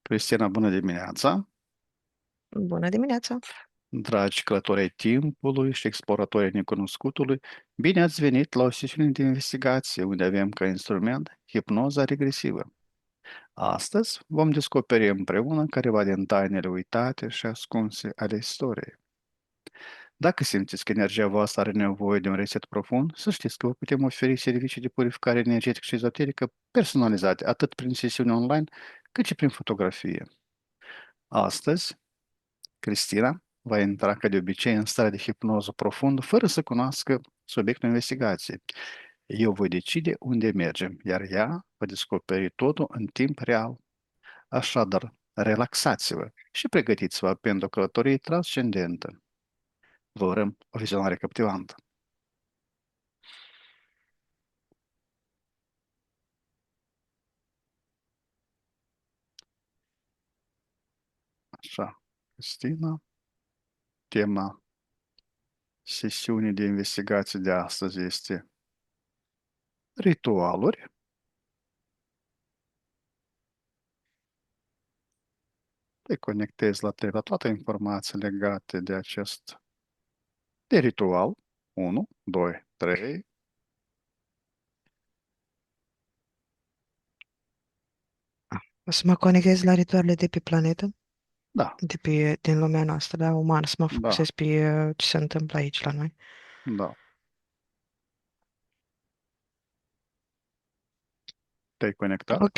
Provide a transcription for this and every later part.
Cristina, bună dimineața! Bună dimineața! Dragi călători ai timpului și exploratori ai necunoscutului, bine ați venit la o sesiune de investigație unde avem ca instrument hipnoza regresivă. Astăzi vom descoperi împreună careva din tainele uitate și ascunse ale istoriei. Dacă simțiți că energia voastră are nevoie de un reset profund, să știți că vă putem oferi servicii de purificare energetică și ezoterică personalizate atât prin sesiuni online cât și prin fotografie. Astăzi, Cristina va intra ca de obicei în stare de hipnoză profundă fără să cunoască subiectul investigației. Eu voi decide unde mergem, iar ea va descoperi totul în timp real. Așadar, relaxați-vă și pregătiți-vă pentru o călătorie transcendentă. Vă urăm o vizionare captivantă. Așa, Cristina, tema sesiunii de investigație de astăzi este ritualuri. Te conectezi la toate informații legate de acest de ritual. 1, 2, 3. O să mă conectez la ritualele de pe planetă, Da, din lumea noastră, da, umană, să mă da, focusez pe ce se întâmplă aici la noi. da. Te-ai conectat? Ok.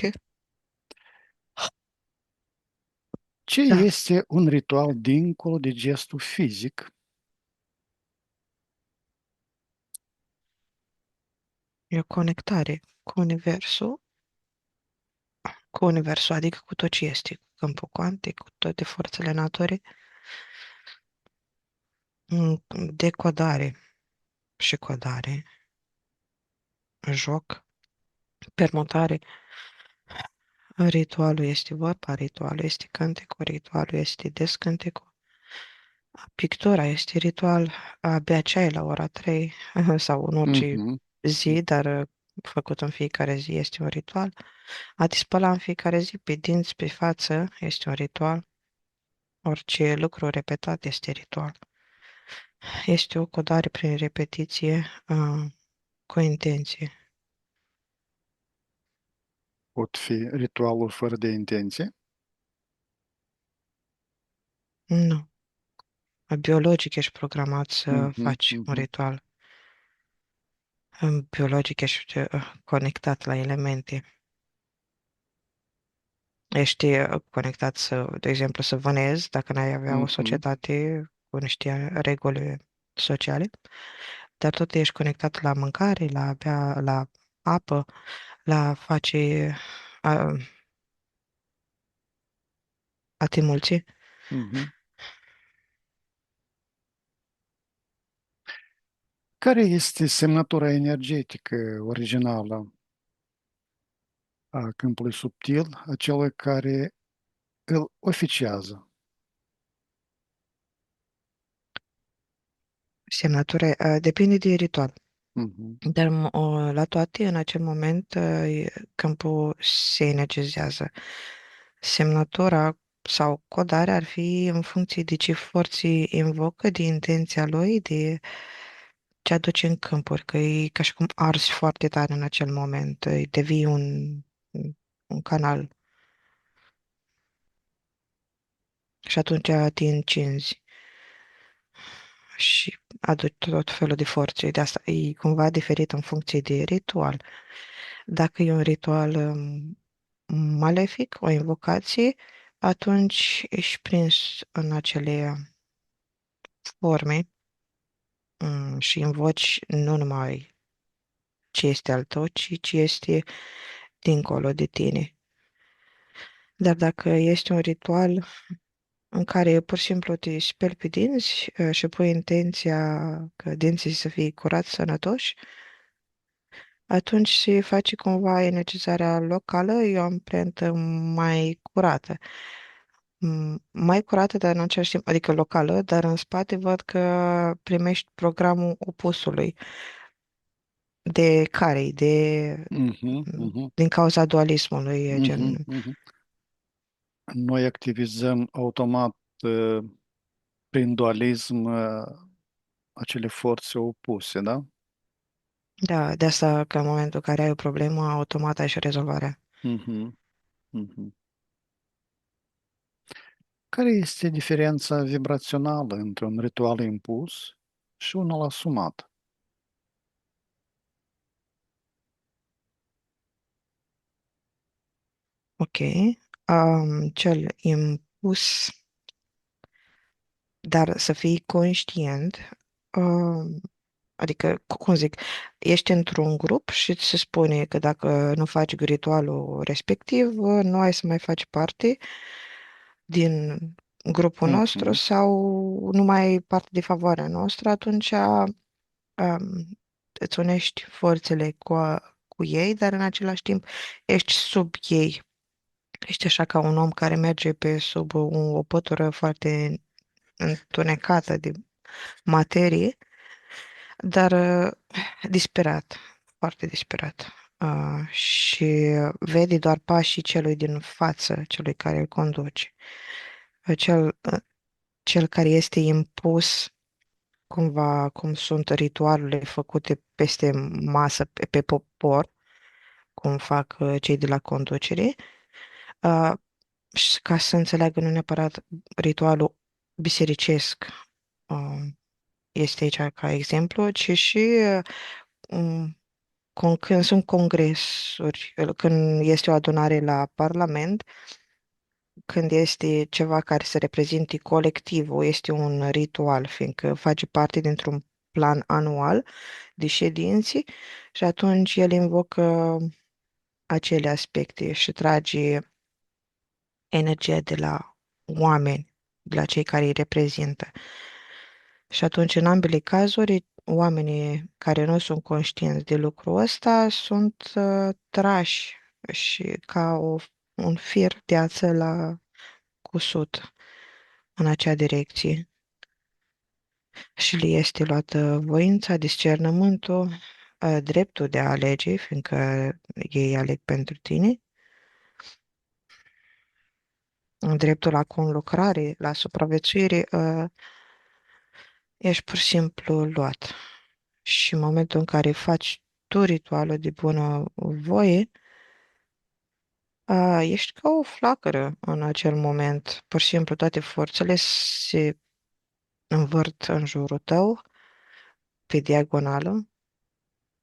Ce Da, este un ritual dincolo de gestul fizic? e o conectare cu universul, adică cu tot ce este, cu câmpul cuantic, cu toate forțele naturii, decodare și codare, joc, permutare. Ritualul este vorba, ritualul este cântecul, ritualul este descântecul. Pictura este ritual, a bea ceai la ora 3 sau în orice Mhm. zi, dar făcut în fiecare zi este un ritual. A te spăla în fiecare zi pe dinți, pe față este un ritual. Orice lucru repetat este ritual. Este o codare prin repetiție cu intenție. Pot fi ritualuri fără de intenție? Nu. Biologic ești programat să Mhm, faci un mhm, ritual. Biologic ești conectat la elemente. Ești conectat să, de exemplu, să vânezi, dacă n-ai avea o mhm. societate cu niște reguli sociale, dar tot ești conectat la mâncare, la a bea, la apă, la a face, a, a te mulți. Mhm. Care este semnătura energetică originală a câmpului subtil, a celui care îl oficiază? Semnătura depinde de ritual. Mhm, Dar la toate, în acel moment, câmpul se energizează. Semnătura sau codarea ar fi în funcție de ce forții invocă, de intenția lui, de ce aduce în câmpuri, că e ca și cum arzi foarte tare în acel moment, devii un canal și atunci te încinzi și aduci tot felul de forțe. De asta e cumva diferit în funcție de ritual. Dacă e un ritual malefic, o invocație, atunci ești prins în acele forme și invoci nu numai ce este al tău, ci ce este dincolo de tine. Dar dacă este un ritual în care pur și simplu te speli pe dinți și pui intenția că dinții să fie curați, sănătoși, atunci se face cumva energizarea locală, e o amprentă mai curată. Mai curată, dar în același timp, adică locală, dar în spate văd că primești programul opusului de care, mhm, mhm, din cauza dualismului, mhm, gen mhm. Noi activizăm automat prin dualism acele forțe opuse, da? Da, de asta că în momentul în care ai o problemă, automat ai și rezolvarea. Mhm, mhm. Care este diferența vibrațională între un ritual impus și unul asumat? Ok. Cel impus, dar să fii conștient, um, adică, cum zic, ești într-un grup și ți se spune că dacă nu faci ritualul respectiv, nu ai să mai faci parte din grupul nostru Mhm, sau nu mai ai parte de favoarea noastră, atunci îți unești forțele cu ei, dar în același timp ești sub ei. Ești așa ca un om care merge pe sub o pătură foarte întunecată de materie, dar disperat, foarte disperat. Și vede doar pașii celui din față, celui care îl conduce. Cel care este impus cumva cum sunt ritualurile făcute peste masă, pe popor, cum fac cei de la conducere, uh, și ca să înțeleagă nu neapărat ritualul bisericesc este aici ca exemplu, ci și um, când sunt congresuri, când este o adunare la Parlament, când este ceva care să reprezinte colectivul, este un ritual, fiindcă face parte dintr-un plan anual de ședințe și atunci el invocă acele aspecte și trage energia de la oameni, de la cei care îi reprezintă. Și atunci, în ambele cazuri, oamenii care nu sunt conștienți de lucrul ăsta sunt trași și ca un fir de ață la cusut în acea direcție. Și le este luată voința, discernământul, dreptul de a alege, fiindcă ei aleg pentru tine, dreptul la conlucrare, la supraviețuire, ești pur și simplu luat. Și în momentul în care faci tu ritualul de bună voie, ești ca o flacără în acel moment. Pur și simplu toate forțele se învârt în jurul tău, pe diagonală.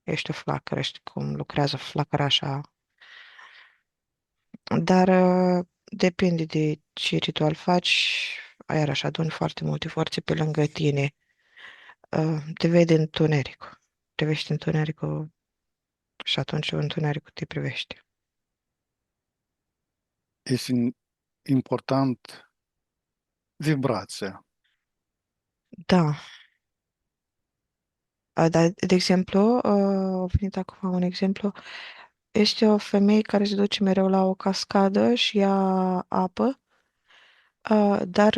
Ești o flacără, știi cum lucrează flacăra așa. Dar depinde de ce ritual faci, iarăși aduni foarte multe forțe pe lângă tine. Te vede întuneric. Te vești întunericul și atunci întunericul te privește. este important vibrația. Da, dar, de exemplu, a venit acum un exemplu, este o femeie care se duce mereu la o cascadă și ia apă, dar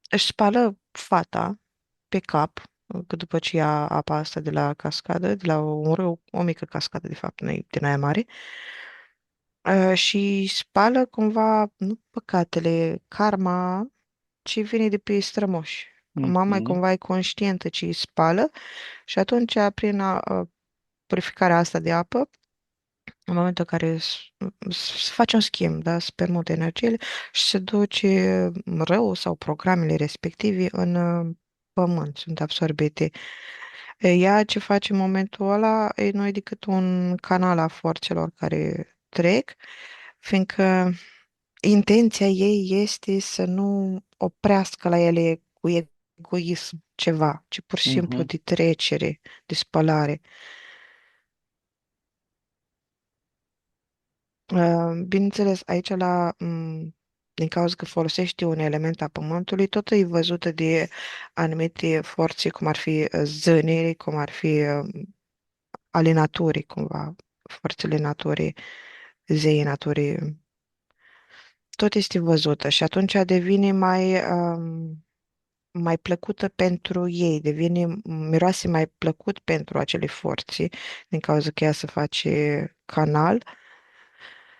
își spală fata pe cap, că după ce ia apa asta de la cascadă, de la un râu, o mică cascadă, de fapt, nu e din aia mare, și spală cumva, nu păcatele, karma, ce vine de pe strămoși. Mama e Mhm. cumva e conștientă ce îi spală și atunci, prin purificarea asta de apă, în momentul în care se face un schimb, da, se permută energiile și se duce rău sau programele respective în pământ, sunt absorbite. Ea ce face în momentul ăla e nu e decât un canal a forțelor care trec, fiindcă intenția ei este să nu oprească la ele cu egoism ceva, ci pur și simplu Mhm. de trecere, de spălare. Bineînțeles, aici din cauza că folosește un element a pământului, tot e văzută de anumite forțe, cum ar fi zânii, cum ar fi ale naturii, cumva, forțele naturii, zeii naturii, tot este văzută și atunci devine mai plăcută pentru ei, devine miroase mai plăcut pentru acele forțe, din cauza că ea se face canal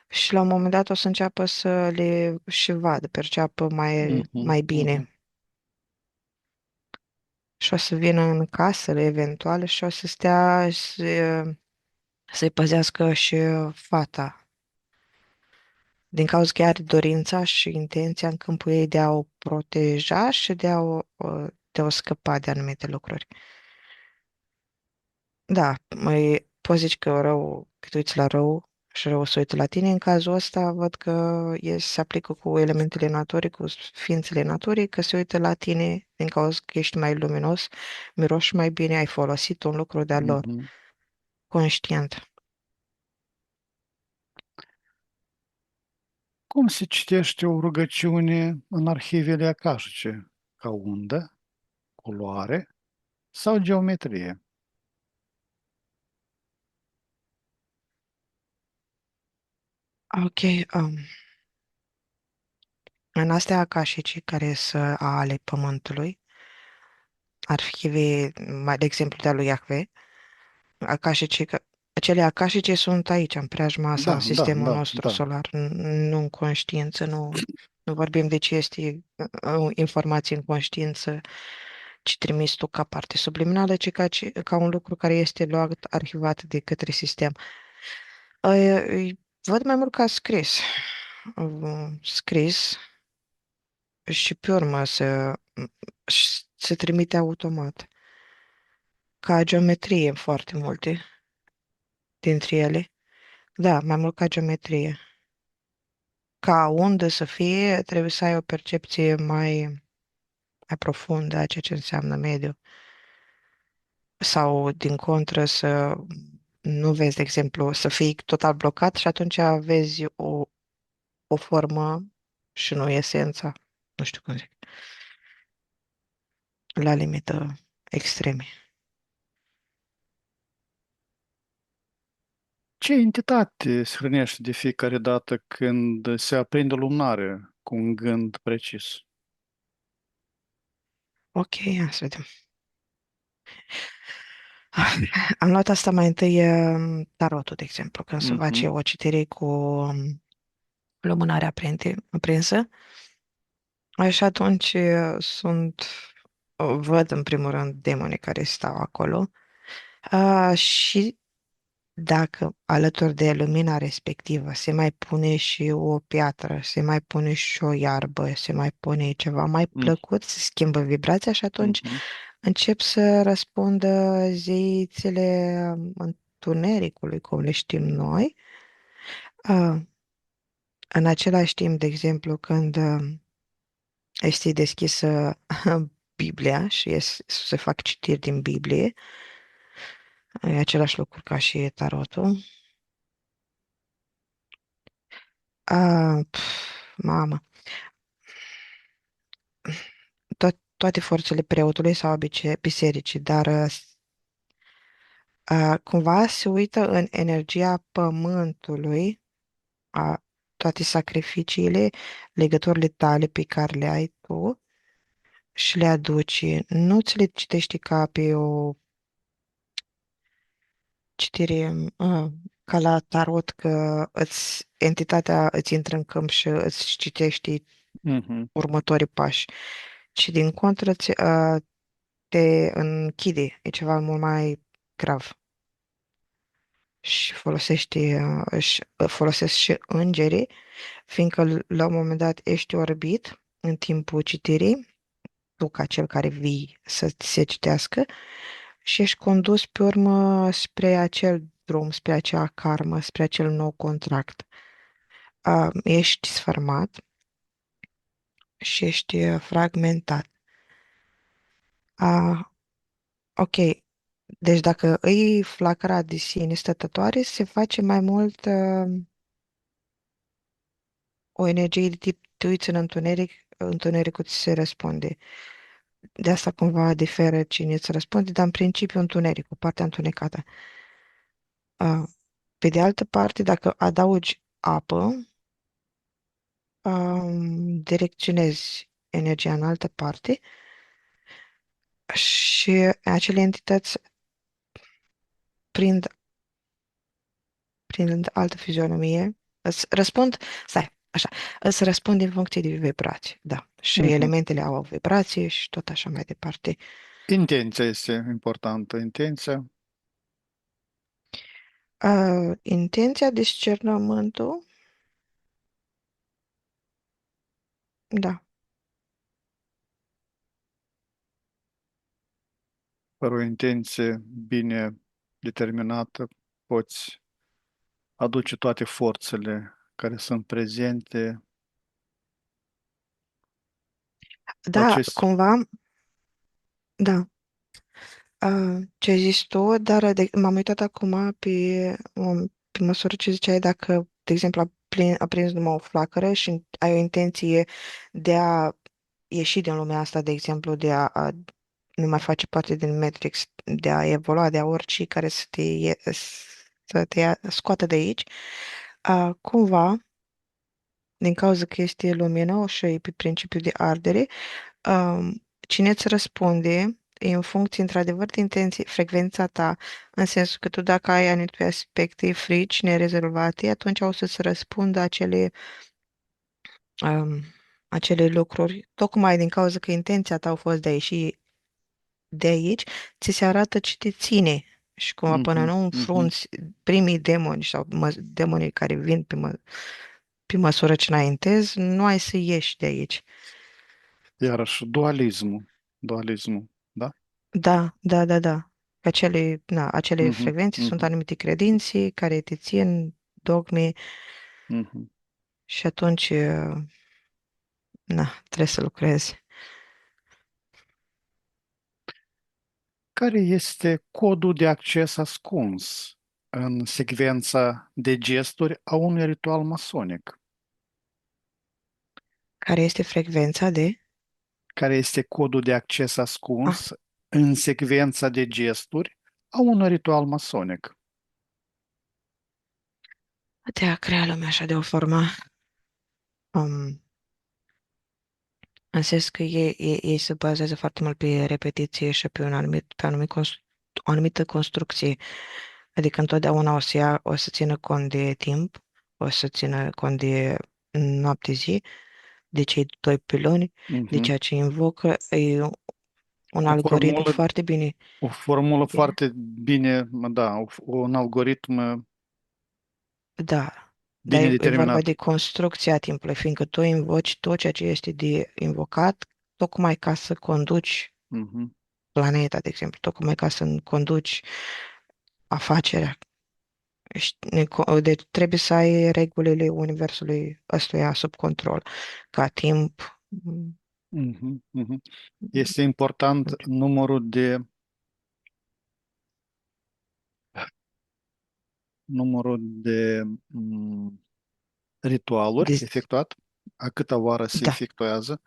și la un moment dat o să înceapă să le și vadă, perceapă Mhm, mai mhm. bine. Și o să vină în casă, eventual, și o să stea să-i păzească și fata. Din cauza că are dorința și intenția în câmpul ei de a o proteja și de a o scăpa de anumite lucruri. Da, mai poți zici că rău, că te uiți la rău și rău se uită la tine. În cazul ăsta văd că se aplică cu elementele naturii, cu ființele naturii, că se uită la tine din cauza că ești mai luminos, miroși mai bine, ai folosit un lucru de-al lor, Mhm. conștient. Cum se citește o rugăciune în arhivele acashice? Ca undă, culoare sau geometrie? Ok, în astea akashice care sunt ale pământului, arhive, mai de exemplu de-a lui Iahve, akashice, acele akashice sunt aici, în preajma sau Da, în da, sistemul da, nostru da. solar, nu în conștiință, nu vorbim de ce este informație în conștiință, ci trimis tu ca parte subliminală, ci ca un lucru care este luat, arhivat de către sistem. Îi văd mai mult ca scris. Scris și pe urmă se trimite automat, ca geometrie foarte multe dintre ele. Da, mai mult ca geometrie. Ca undă să fie, trebuie să ai o percepție mai profundă a ceea ce înseamnă mediu. Sau, din contră, să nu vezi, de exemplu, să fii total blocat și atunci vezi o formă și nu esența. Nu știu cum zic. La limită extreme. Ce entitate se hrănește de fiecare dată când se aprinde o lumânare cu un gând precis? Ok, ia să vedem. Am luat asta mai întâi tarotul, de exemplu, când se face Mhm, o citire cu lumânarea aprinsă. Și atunci văd în primul rând demonii care stau acolo și dacă alături de lumina respectivă se mai pune și o piatră, se mai pune și o iarbă, se mai pune ceva mai mm, plăcut, se schimbă vibrația și atunci mhm. încep să răspundă zeițele întunericului, cum le știm noi. Ah, în același timp, de exemplu, când este deschisă Biblia și se fac citiri din Biblie, e același lucru ca și tarotul. Mamă, toate forțele preotului sau bisericii, dar cumva se uită în energia pământului, a toate sacrificiile, legăturile tale pe care le ai tu și le aduci. Nu ți le citești ca pe o citire ca la tarot, că entitatea îți intră în câmp și îți citești Mhm. următorii pași, ci din contră te închide. E ceva mult mai grav. Și folosesc și îngerii, fiindcă la un moment dat ești orbit în timpul citirii, tu ca cel care vii să ți se citească și ești condus pe urmă spre acel drum, spre acea karmă, spre acel nou contract. Ești sfărmat și ești fragmentat. A, ok, deci dacă îi flacăra de sine stătătoare, se face mai mult o energie de tip te uiți în întuneric, întunericul ți se răspunde. De asta cumva diferă cine îți răspunde, dar în principiu întunericul, partea întunecată. A, Pe de altă parte, dacă adaugi apă, direcționezi energia în altă parte și acele entități prind, prind altă fizionomie, Îți răspund, stai, așa, îți răspund în funcție de vibrație, da. Și Mhm. elementele au o vibrație și tot așa mai departe. Intenția este importantă. Intenția, Intenția, discernământul, da. fără o intenție bine determinată, poți aduce toate forțele care sunt prezente la Da, acest... cumva, da. Ce ai zis tu, dar m-am uitat acum pe măsură ce ziceai dacă, de exemplu, a prins numai o flacără și ai o intenție de a ieși din lumea asta, de exemplu, a nu mai face parte din Matrix, de a evolua, de a orice care să scoată de aici, cumva, din cauza că este lumină și e pe principiu de ardere, cine îți răspunde e în funcție, într-adevăr, de intenție, frecvența ta, în sensul că tu dacă ai anumite aspecte, frici nerezolvate, atunci o să-ți răspundă um, acele lucruri, tocmai din cauza că intenția ta a fost de a ieși de aici, ți se arată ce te ține. Și cumva până Mhm, nu mhm. înfrunți primii demoni sau demonii care vin pe măsură ce înaintezi, nu ai să ieși de aici. Iarăși, dualismul, da? Da, da, da, da. Acele Mhm, frecvențe sunt mhm, anumite credințe care te țin dogme mhm. și atunci, trebuie să lucrezi. Care este codul de acces ascuns în secvența de gesturi a unui ritual masonic? Care este frecvența de... Care este codul de acces Ah, ascuns în secvența de gesturi a unui ritual masonic? de a crea lumea așa de o formă. Um, În sens că ei se bazează foarte mult pe repetiție și o anumită construcție. Adică întotdeauna o să țină cont de timp, o să țină cont de noapte-zi, de cei doi piloni, de Mhm. ceea ce invocă. E un O algoritm formulă, foarte bine. o formulă e- foarte bine, da, un algoritm Da, dar bine e vorba determinat. de construcția timpului, fiindcă tu invoci tot ceea ce este de invocat, tocmai ca să conduci Mhm. planeta, de exemplu, tocmai ca să conduci afacerea. Deci trebuie să ai regulile universului ăstuia sub control, ca timp. Mhm. Mhm. Este important numărul de ritualuri Deci, efectuat, a câta oară se da, efectuează.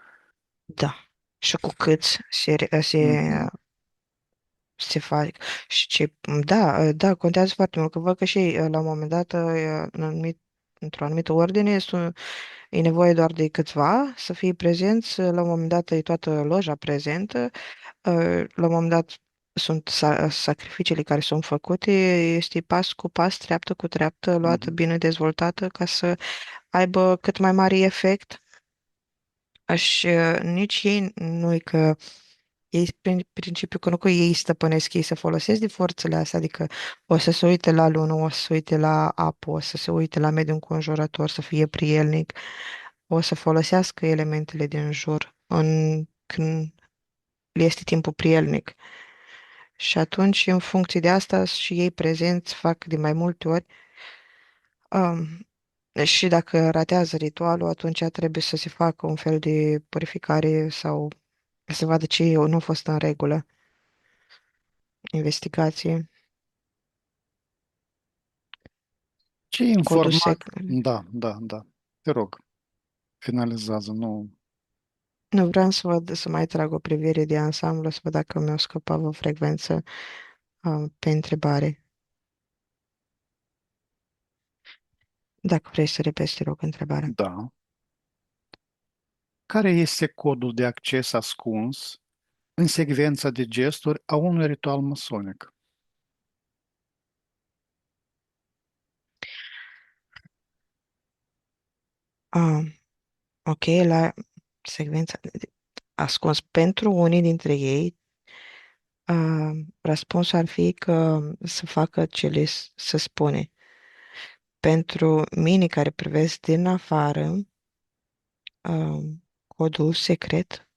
da. Și cu cât Mhm. se fac și ce, da, da, contează foarte mult, că văd că și la un moment dat, într-o anumită ordine, e nevoie doar de câțiva să fie prezenți, la un moment dat e toată loja prezentă. La un moment dat sunt sacrificiile care sunt făcute, este pas cu pas, treaptă cu treaptă, luată, Mhm. bine dezvoltată ca să aibă cât mai mare efect. Nici ei nu e că ei, prin principiu, că nu că ei stăpânesc, ei se folosesc de forțele astea, adică o să se uite la lună, o să se uite la apă, o să se uite la mediul înconjurător, să fie prielnic, o să folosească elementele din jur când le este timpul prielnic. Și atunci, în funcție de asta, și ei prezenți fac de mai multe ori. Um, și dacă ratează ritualul, atunci trebuie să se facă un fel de purificare sau să se vadă ce nu a fost în regulă. Investigație, Ce codul informat? sec. Da, da, da. Te rog, finalizează. Nu. Nu vreau să văd, să mai trag o privire de ansamblu, să văd dacă mi-o scăpat o frecvență pe întrebare. Dacă vrei să repeți, te rog, întrebarea. Da. Care este codul de acces ascuns în secvența de gesturi a unui ritual masonic? Ah, ok, la secvența ascuns pentru unii dintre ei, răspunsul ar fi că să facă ce se spune. Pentru mine care privesc din afară, ah, codul secret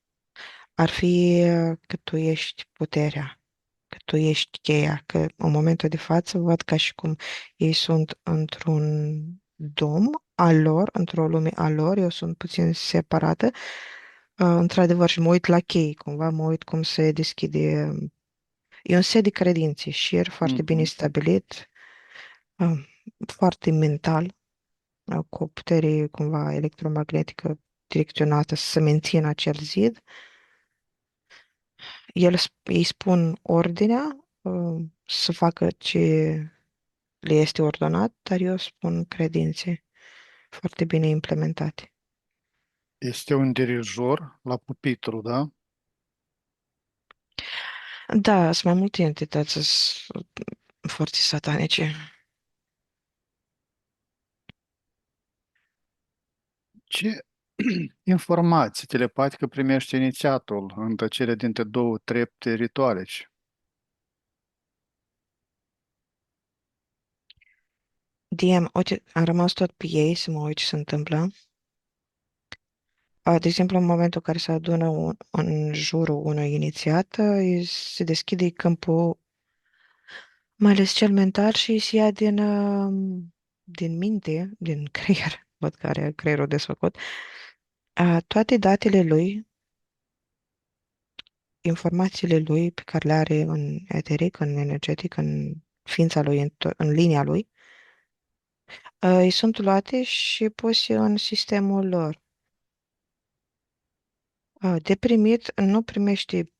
ar fi că tu ești puterea, că tu ești cheia, că în momentul de față văd ca și cum ei sunt într-un dom al lor, într-o lume a lor, eu sunt puțin separată. Într-adevăr, și mă uit la chei, cumva mă uit cum se deschide. E un set de credințe, șir foarte bine Mhm. stabilit, uh, foarte mental, cu o putere cumva electromagnetică direcționată să se mențină acel zid. Ei spun ordinea, să facă ce le este ordonat, dar eu spun credințe foarte bine implementate. Este un dirijor la pupitru, da? Da, sunt mai multe entități foarte satanice. Ce informații telepatică primește inițiatul în tăcerea dintre două trepte ritualice? DM, uite, am rămas tot pe ei să mă uit ce se întâmplă. De exemplu, în momentul în care se adună în jurul unui inițiat, se deschide câmpul, mai ales cel mental, și se ia din minte, din creier, văd că are creierul desfăcut, toate datele lui, informațiile lui pe care le are în eteric, în energetic, în ființa lui, în linia lui, îi sunt luate și puse în sistemul lor. De primit nu primește,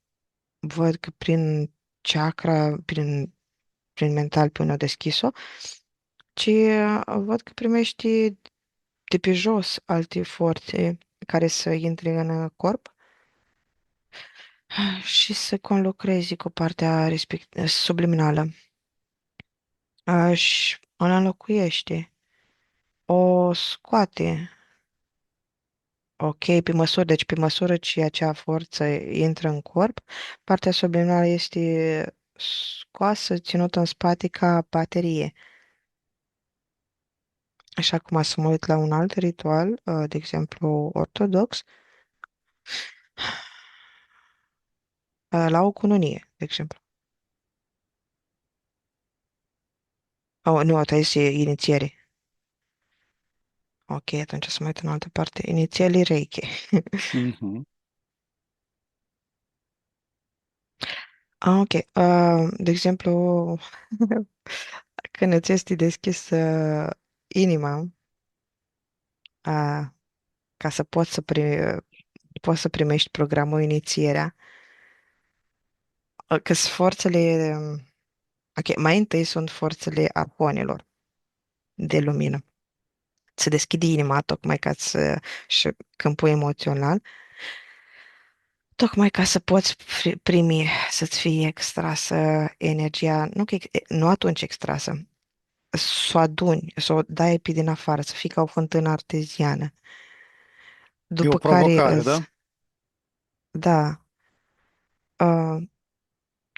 văd că prin chakra, prin mental până o deschis-o, ci văd că primește de pe jos alte forțe care să intre în corp și să conlucrezi cu partea subliminală. Și o înlocuiește, o scoate, ok, pe măsură, deci pe măsură ce acea forță intră în corp, partea subliminală este scoasă, ținută în spate ca baterie. Așa cum să mă uit la un alt ritual, de exemplu ortodox, la o cununie, de exemplu. Oh, nu, asta este inițiere. Ok, atunci să mă uit în altă parte. Inițiale Reiki. Mhm. Ok, de exemplu, când îți este deschis inima, uh, ca să poți să primești programul inițierea, că sunt forțele, ok, mai întâi sunt forțele arconilor de lumină. Se deschide inima tocmai ca să, și câmpul emoțional, tocmai ca să poți primi, să-ți fie extrasă energia, nu, că, nu atunci extrasă, să o aduni, să o dai pe din afară, să fie ca o fântână arteziană. E o După care, provocare, da? da, uh,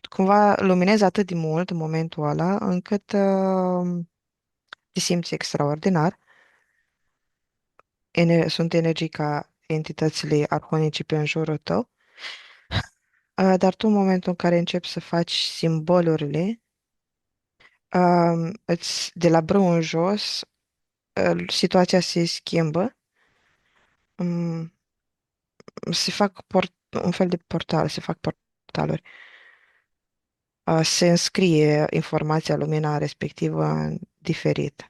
cumva luminezi atât de mult în momentul ăla, încât te simți extraordinar. Sunt energii ca entitățile arhonice pe în jurul tău, dar tu în momentul în care începi să faci simbolurile, de la brâu în jos, situația se schimbă, um, se fac un fel de portal, se fac portaluri. Se înscrie informația, lumina respectivă în diferit.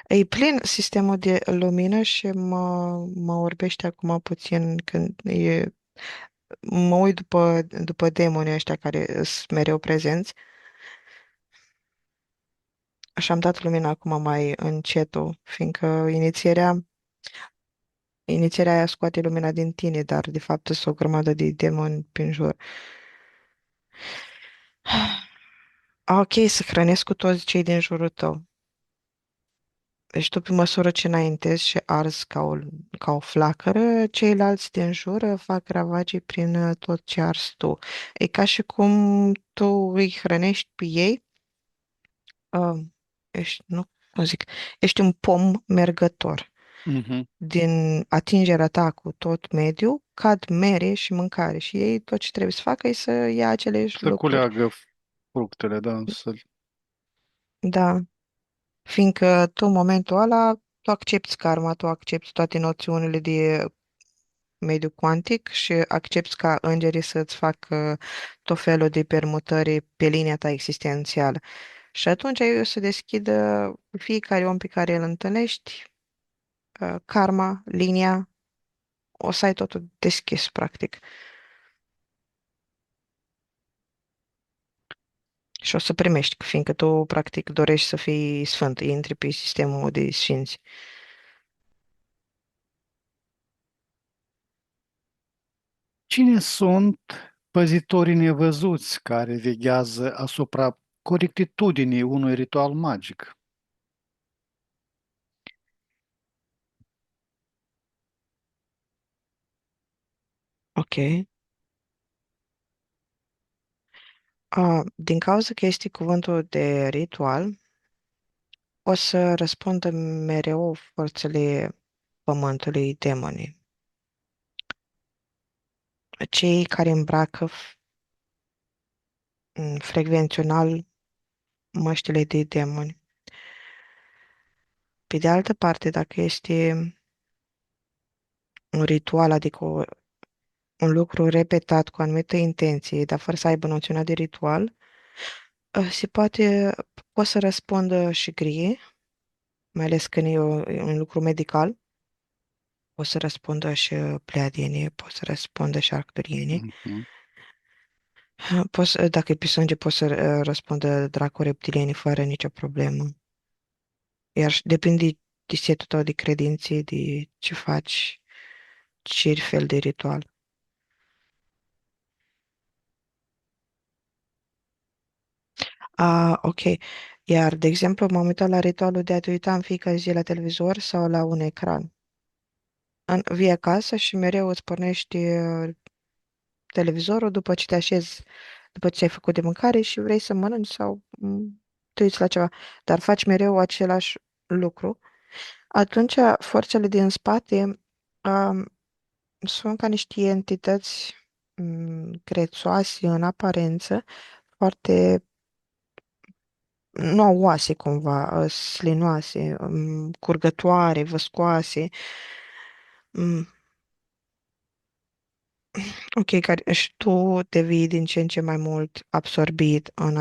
E plin sistemul de lumină și mă orbește acum puțin când mă uit după demonii ăștia care sunt mereu prezenți. Și am dat lumina acum mai încetul, fiindcă inițierea aia scoate lumina din tine, dar de fapt sunt o grămadă de demoni prin jur. Ok, să hrănesc cu toți cei din jurul tău. Deci tu, pe măsură ce înaintezi și arzi ca o flacără, ceilalți din jur fac ravagii prin tot ce arzi tu. E ca și cum tu îi hrănești pe ei, uh, nu, cum zic, ești un pom mergător. Mhm. Din atingerea ta cu tot mediul, cad mere și mâncare și ei tot ce trebuie să facă e să ia aceleași Să lucruri. culeagă fructele, da, să... Da, fiindcă tu în momentul ăla, tu accepti karma, tu accepti toate noțiunile de mediu cuantic și accepti ca îngerii să-ți facă tot felul de permutări pe linia ta existențială. Și atunci ei o să deschidă fiecare om pe care îl întâlnești, karma, linia, o să ai totul deschis, practic. Și o să primești, fiindcă tu, practic, dorești să fii sfânt, intri pe sistemul de sfinți. Cine sunt păzitorii nevăzuți care veghează asupra corectitudinii unui ritual magic? Ok. Din cauza că este cuvântul de ritual, o să răspundă mereu forțele pământului, demonii. Cei care îmbracă frecvențional măștile de demoni. Pe de altă parte, dacă este un ritual, adică un lucru repetat cu anumită intenție, dar fără să aibă noțiunea de ritual, poate să răspundă și grie, mai ales când e un lucru medical, pot să răspundă și pleiadienii, pot să răspundă și arcturienii. Mhm. Dacă e pe sânge, pot să răspundă dracu reptilienii fără nicio problemă. Iar depinde de setul tău de credințe, de ce faci, ce fel de ritual. Ok. Iar, de exemplu, m-am uitat la ritualul de a te uita în fiecare zi la televizor sau la un ecran. Vii acasă și mereu îți pornești televizorul după ce te așezi, după ce ai făcut de mâncare și vrei să mănânci sau te uiți la ceva, dar faci mereu același lucru, atunci forțele din spate um, sunt ca niște entități grețoase în aparență, foarte nu au oase cumva, slinoase, curgătoare, văscoase, mm, ok, care și tu devii din ce în ce mai mult absorbit în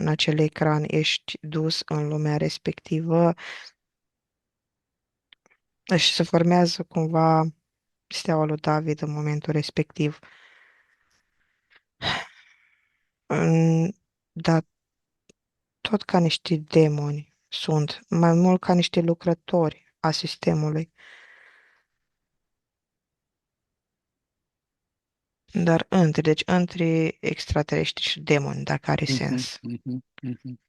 acel ecran, ești dus în lumea respectivă și se formează cumva steaua lui David în momentul respectiv. Dar tot ca niște demoni sunt, mai mult ca niște lucrători a sistemului, dar între extraterestri și demoni, dacă are Mhm. sens. Mhm. Mhm.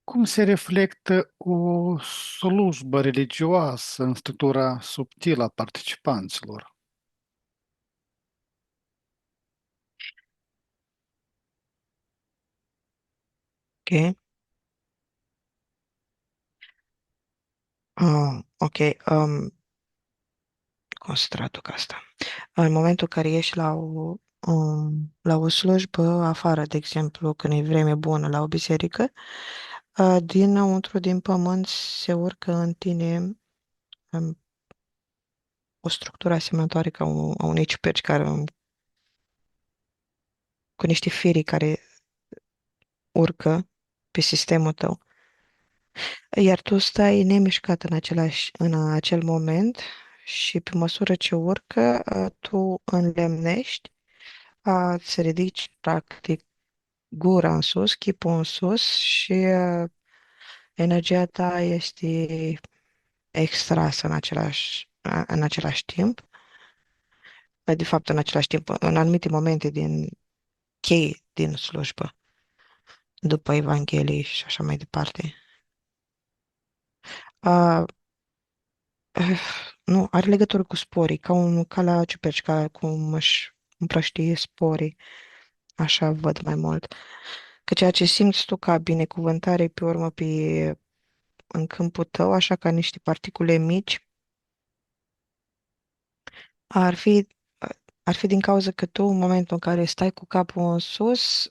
Cum se reflectă o slujbă religioasă în structura subtilă a participanților? Ok? Ok. Cum să traduc asta? În momentul în care ești la o slujbă afară, de exemplu, când e vreme bună la o biserică, dinăuntru, din pământ, se urcă în tine um, o structură asemănătoare a unei ciuperci cu niște firii care urcă pe sistemul tău. Iar tu stai nemișcat în acel moment și pe măsură ce urcă, tu înlemnești, îți ridici practic gura în sus, chipul în sus și energia ta este extrasă în același timp. De fapt, în același timp, în anumite momente cheie din slujbă, după Evanghelie și așa mai departe. A, nu, are legătură cu sporii, ca la ciuperci, ca cum își împrăștie sporii. Așa văd mai mult. Că ceea ce simți tu ca binecuvântare pe urmă în câmpul tău, așa ca niște particule mici, ar fi, ar fi din cauza că tu, în momentul în care stai cu capul în sus,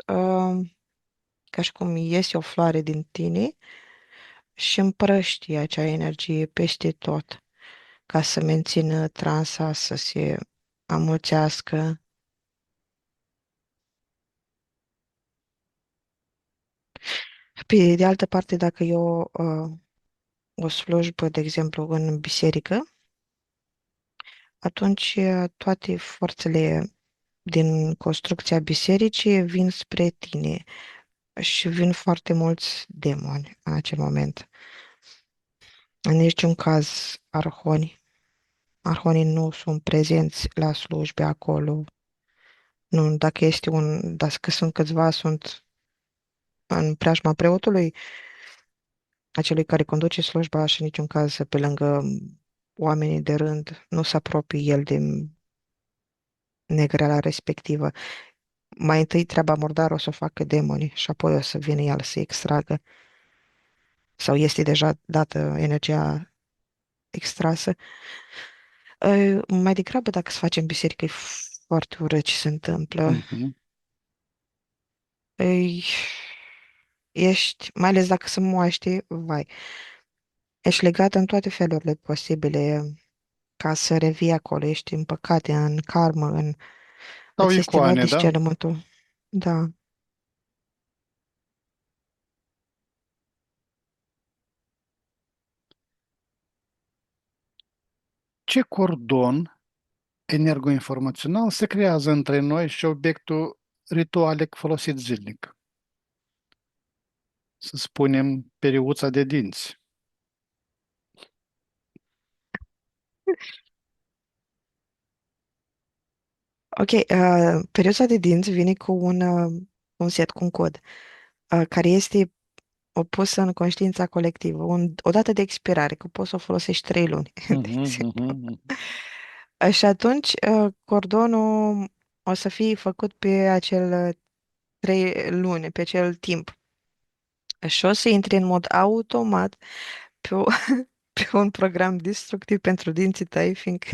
ca și cum iese o floare din tine și împrăști acea energie peste tot, ca să mențină transa, să se amulțească. Pe de altă parte, dacă eu o slujbă, de exemplu, în biserică, atunci toate forțele din construcția bisericii vin spre tine și vin foarte mulți demoni în acel moment. În niciun caz arhoni. Arhonii nu sunt prezenți la slujbe acolo. Nu, dacă sunt câțiva, sunt în preajma preotului, acelui care conduce slujba și în niciun caz pe lângă oamenii de rând nu se apropie el de negreala respectivă. Mai întâi treaba murdară o să o facă demonii și apoi o să vină el să extragă sau este deja dată energia extrasă. Mai degrabă dacă se face în biserică e foarte urât ce se întâmplă. Mhm. Îi, mai ales dacă se moaște, vai, ești legat în toate felurile posibile ca să revii acolo, ești în păcate, în karmă, Sau îți este luat icoane, da? discernământul. Da. Ce cordon energoinformațional se creează între noi și obiectul ritualic folosit zilnic? Să spunem periuța de dinți. Ok, perioada de dinți vine cu un set, cu un cod, care este opusă în conștiința colectivă, o dată de expirare, că poți să o folosești 3 luni, de Mhm, exemplu. mhm, Și atunci, cordonul o să fie făcut pe acel 3 luni, pe acel timp. Și o să intri în mod automat pe, pe un program destructiv pentru dinții tăi, fiindcă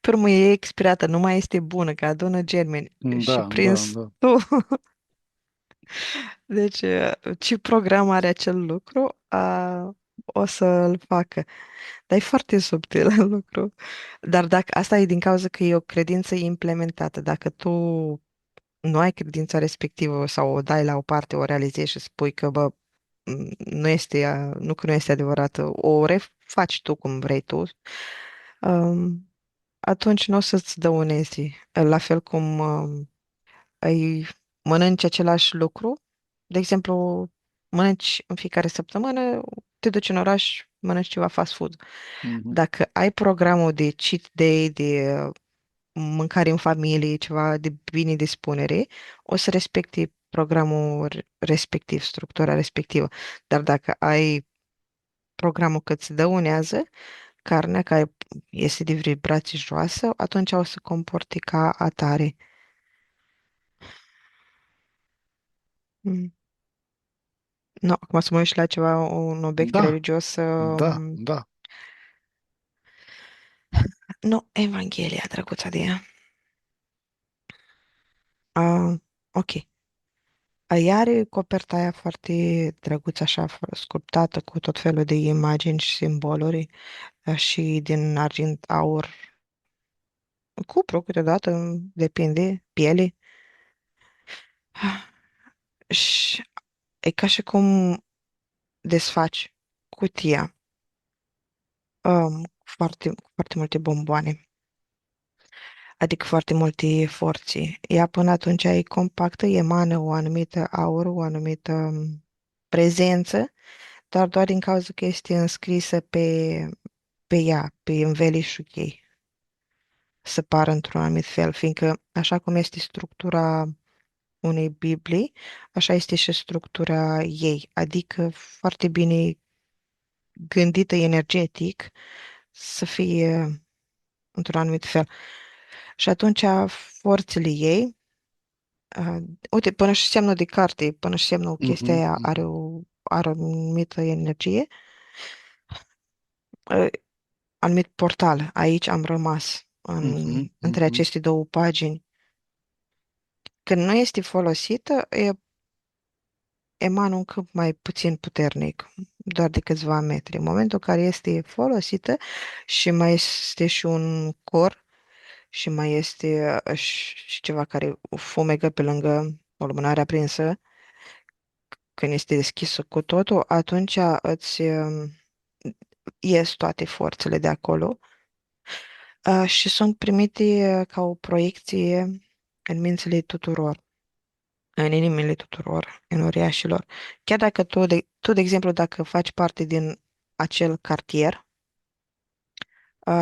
pe urmă e expirată, nu mai este bună, că adună germeni mhm. și Da, da, prins da. tu. Deci, ce program are acel lucru, o să-l facă. Dar e foarte subtil lucru. Dar dacă asta e din cauza că e o credință implementată, dacă tu nu ai credința respectivă sau o dai la o parte, o realizezi și spui că, bă, nu este, nu că nu este adevărată, o refaci tu cum vrei tu, um, atunci nu o să-ți dăunezi. La fel cum ai mănânci același lucru, de exemplu, mănânci în fiecare săptămână, te duci în oraș, mănânci ceva fast food. Mhm, Dacă ai programul de cheat day, de mâncare în familie, ceva de bine dispunere, o să respecti programul respectiv, structura respectivă. Dar dacă ai programul că îți dăunează, carnea care este de vibrație joasă, atunci o să comporti ca atare. Mm. Nu, acum să mă uit și la ceva, un obiect Da, religios. da, da. Nu, Evanghelia, drăguța de ea. Uh, ok. Ea are coperta aia foarte drăguță, așa, sculptată cu tot felul de imagini și simboluri și din argint, aur, cupru câteodată, depinde, piele. Și e ca și cum desfaci cutia cu foarte multe bomboane, adică foarte multe forțe. Ea până atunci e compactă, emană o anumită aură, o anumită prezență, dar doar din cauza că este înscrisă pe ea, pe învelișul ei, să pară într-un anumit fel, fiindcă așa cum este structura unei Biblii, așa este și structura ei, adică foarte bine gândită energetic să fie într-un anumit fel. Și atunci forțele ei, uh, uite, până și semnul de carte, până și semnul chestia Mhm, aia mhm, are o anumită energie, uh, anumit portal. Aici am rămas mhm, între mhm. aceste două pagini. Când nu este folosită, emană un câmp mai puțin puternic, doar de câțiva metri. În momentul în care este folosită și mai este și un cor și mai este și ceva care fumegă pe lângă o lumânare aprinsă, când este deschisă cu totul, atunci îți ies toate forțele de acolo și sunt primite ca o proiecție în mințile tuturor, în inimile tuturor, în uriașilor. Chiar dacă tu, de exemplu, dacă faci parte din acel cartier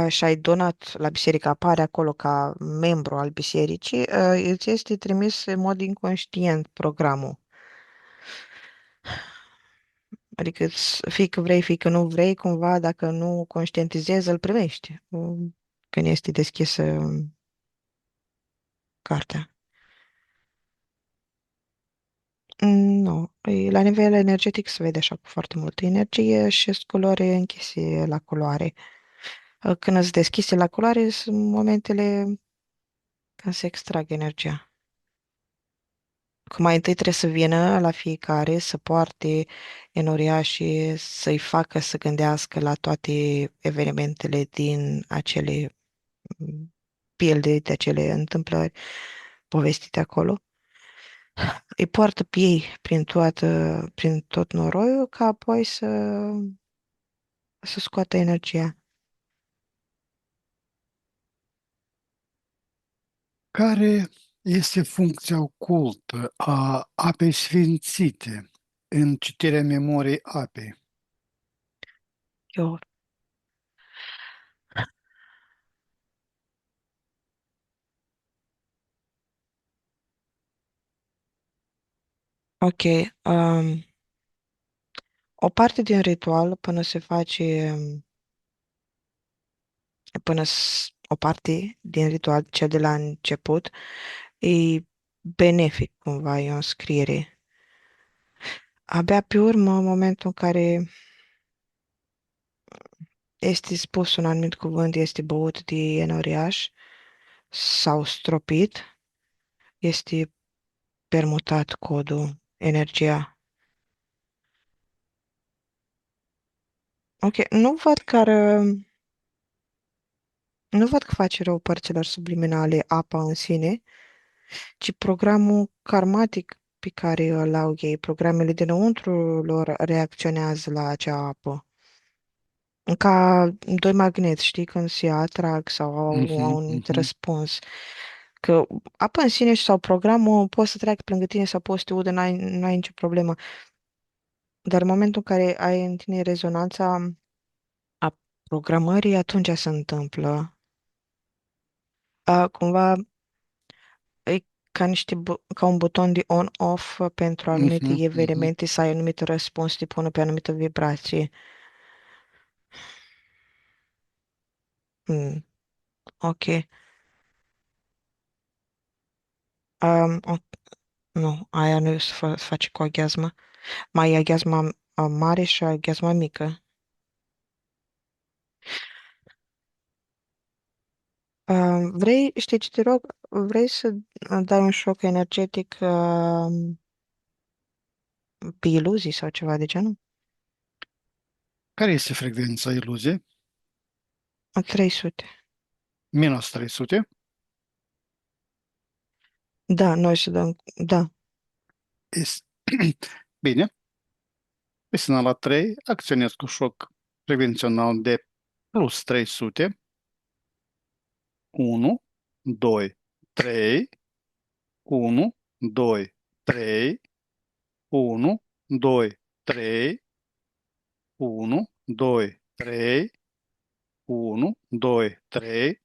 și ai donat la biserică, apare acolo ca membru al bisericii, îți este trimis în mod inconștient programul. Adică fie că vrei, fie că nu vrei, cumva, dacă nu conștientizezi, îl primești când este deschisă cartea. Nu, la nivel energetic se vede așa cu foarte multă energie și sunt culori închise la culoare. Când îți deschise la culoare sunt momentele când se extrag energia. Că mai întâi trebuie să vină la fiecare, să poarte enoria și să-i facă să gândească la toate evenimentele din acele pilde, de acele întâmplări povestite acolo. Îi poartă pe ei prin tot noroiul, ca apoi să scoată energia. Care este funcția ocultă a apei sfințite în citirea memoriei apei? Eu, ok. Um, o parte din ritual, până se face, o parte din ritual, cel de la început, e benefic cumva, e o înscriere. Abia pe urmă, în momentul în care este spus un anumit cuvânt, este băut de enoriaș sau stropit, este permutat codul, energia. Ok, nu văd că face rău părților subliminale apa în sine, ci programul karmatic pe care îl au ei, programele dinăuntru lor reacționează la acea apă. Ca doi magneți, știi, când se atrag sau au Mhm, un mhm. răspuns. Că apa în sine sau programul poți să treacă pe lângă tine sau poți să te udă, n-ai nicio problemă. Dar în momentul în care ai în tine rezonanța a programării, atunci se întâmplă. Cumva e ca un buton de on-off pentru anumite Mhm, mhm. evenimente să ai anumit răspuns, te pune pe anumită vibrație. Mm, ok. Um, o- nu, aia nu se face cu aghiazmă. Mai e aghiazma mare și aghiazma mică. Știi ce te rog? Vrei să dai un șoc energetic pe iluzii sau ceva de genul? Care este frecvența iluziei? 300. Minus 300. Da, noi să dăm, da. Este... Bine. Pe semnal la 3 acționez cu șoc prevențional de plus 300. 1, 2, 3, 1, 2, 3, 1, 2, 3, 1, 2, 3, 1, 2, 3.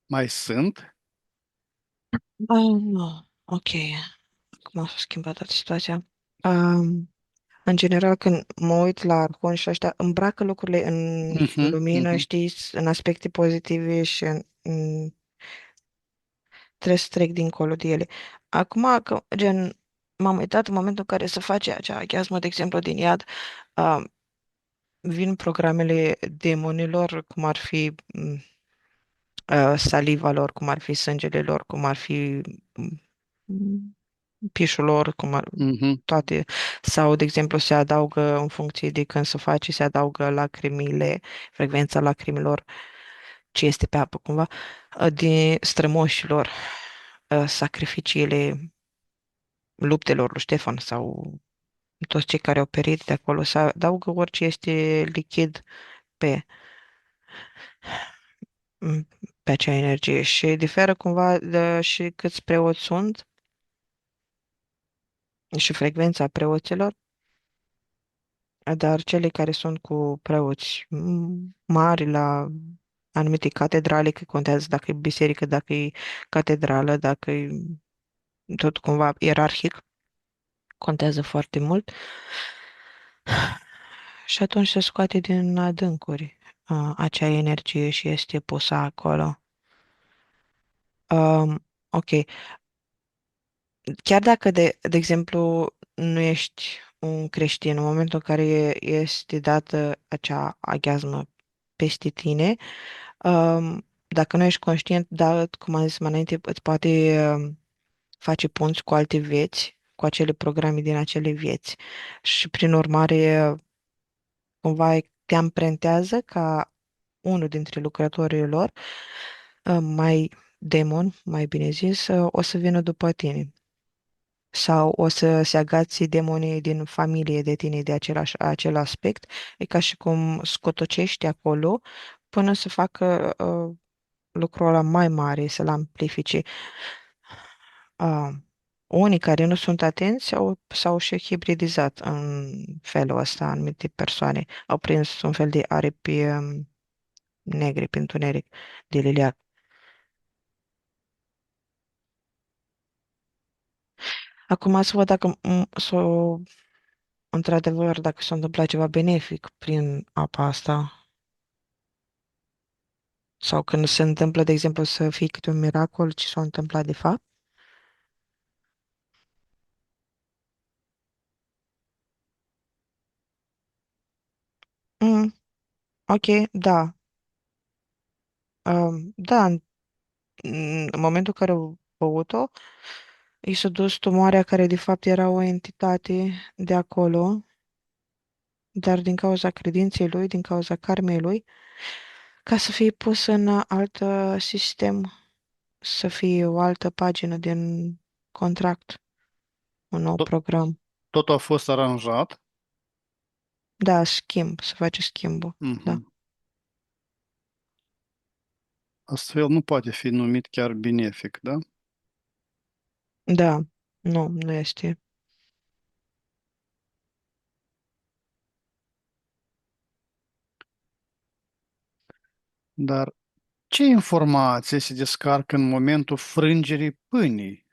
Mai sunt Nu. Ok. Cum a schimbat toată situația? În general, când mă uit la arhoni și ăștia, îmbracă lucrurile în Mhm, lumină, mhm, știi, în aspecte pozitive și trebuie să trec dincolo de ele. Acum, că, gen, m-am uitat în momentul în care se face acea aghiazmă, de exemplu, din iad, uh, vin programele demonilor, cum ar fi saliva lor, cum ar fi sângele lor, cum ar fi mm, pișul lor, mhm, toate, sau, de exemplu, se adaugă în funcție de când se face, se adaugă lacrimile, frecvența lacrimilor, ce este pe apă, cumva, din strămoșilor, sacrificiile luptelor lui Ștefan sau toți cei care au perit de acolo, se adaugă orice este lichid pe, pe acea energie și diferă cumva de și câți preoți sunt și frecvența preoților, dar cele care sunt cu preoți mari la anumite catedrale, că contează dacă e biserică, dacă e catedrală, dacă e tot cumva ierarhic, contează foarte mult. Și atunci se scoate din adâncuri acea energie și este pusă acolo. Ok, chiar dacă, de exemplu, nu ești un creștin, în momentul în care este dată acea aghiazmă peste tine, dacă nu ești conștient, da, cum am zis mai înainte, îți poate face punți cu alte vieți, cu acele programe din acele vieți. Și, prin urmare, cumva te amprentează ca unul dintre lucrătorii lor, mai demon, mai bine zis, o să vină după tine. Sau o să se agați demonii din familie de tine de acel aspect. E ca și cum scotocești acolo până să facă lucrul ăla mai mare, să-l amplifice. Uh, Unii care nu sunt atenți s-au și hibridizat în felul ăsta, anumite persoane. Au prins un fel de aripi negri pe întuneric de liliac. Acum să văd dacă într-adevăr, dacă s-a întâmplat ceva benefic prin apa asta. Sau când se întâmplă, de exemplu, să fie câte un miracol ce s-a întâmplat de fapt. Mm, ok, da. Da, în momentul în care au băut-o, i s-a dus tumoarea care de fapt era o entitate de acolo, dar din cauza credinței lui, din cauza karmei lui, ca să fie pus în alt sistem, să fie o altă pagină din contract, un nou Tot, program. totul a fost aranjat. Da, schimb, să face schimbul. Da. Mhm. Astfel nu poate fi numit chiar benefic, da? Da, nu, nu este. Dar ce informație se descarcă în momentul frângerii pâinii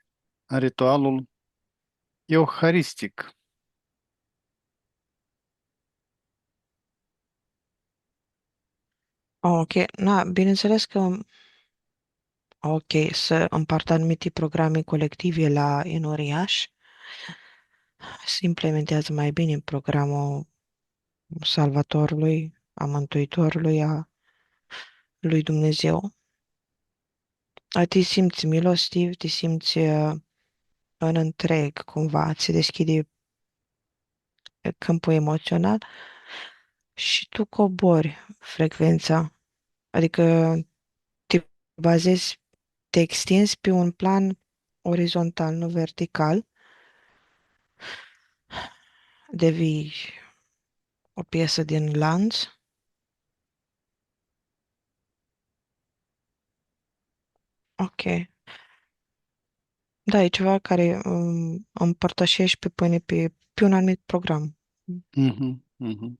în ritualul euharistic? Ok, na, bineînțeles că, ok, să împartă anumite programe colective la Enoriaș, se implementează mai bine programul Salvatorului, a Mântuitorului, a lui Dumnezeu. Te simți milostiv, te simți în întreg, cumva, ți se deschide câmpul emoțional și tu cobori frecvența, adică te bazezi, te extinzi pe un plan orizontal, nu vertical, devii o piesă din lanț. Ok. Da, e ceva care împărtășești pe pâine pe un anumit program. Mhm, mhm.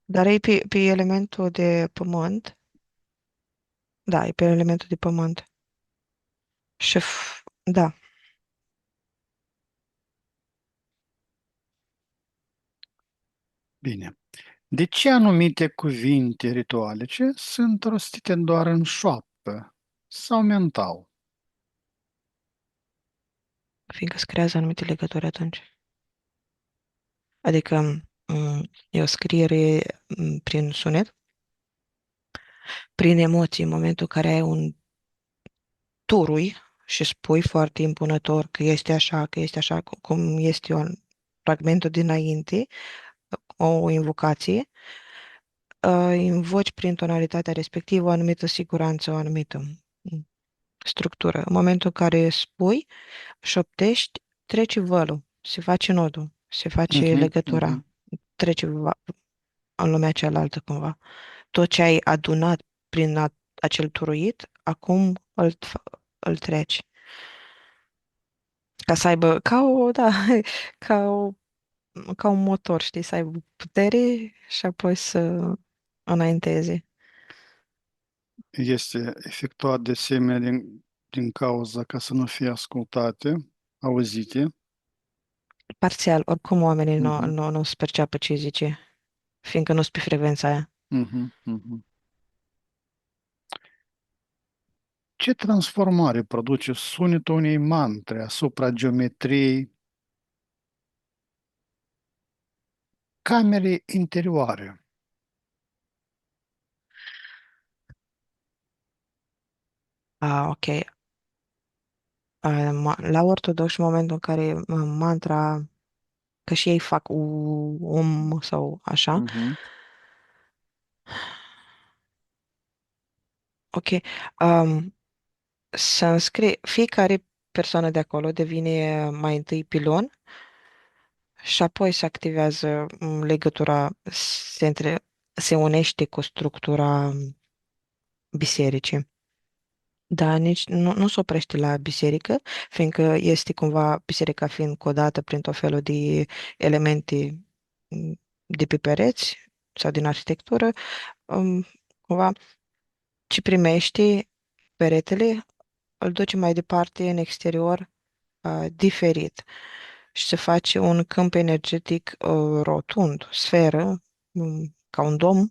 Dar e pe elementul de pământ. Da, e pe elementul de pământ. Și da, Bine. De ce anumite cuvinte ritualice sunt rostite doar în șoaptă sau mental? Fiindcă se creează anumite legături atunci. Adică e o scriere prin sunet, prin emoții, în momentul în care ai un turui și spui foarte impunător că este așa, cum este un fragmentul dinainte, o invocație, invoci prin tonalitatea respectivă o anumită siguranță, o anumită structură. În momentul în care spui, șoptești, treci vălul, se face nodul, se face Mhm, mhm. legătura, trece în lumea cealaltă cumva. Tot ce ai adunat prin acel turuit, acum îl treci. Ca să aibă, da, ca, o, ca un motor, știi, să aibă putere și apoi să înainteze. Este efectuat de asemenea din cauza ca să nu fie ascultate, auzite. Parțial, oricum oamenii Mhm, nu se perceapă ce zice, fiindcă nu sunt pe frecvența aia. mhm, mhm. Ce transformare produce sunetul unei mantre asupra geometriei camerei interioare? Ok. La ortodox, în momentul în care mantra, că și ei fac sau așa, Mhm. ok, să înscrie, fiecare persoană de acolo devine mai întâi pilon și apoi se activează legătura, se unește cu structura bisericii. Da, nici nu se oprește la biserică, fiindcă este cumva biserica fiind codată prin tot felul de elemente de pe pereți sau din arhitectură, um, cumva ce primește peretele îl duce mai departe în exterior diferit și se face un câmp energetic rotund, sferă, ca un dom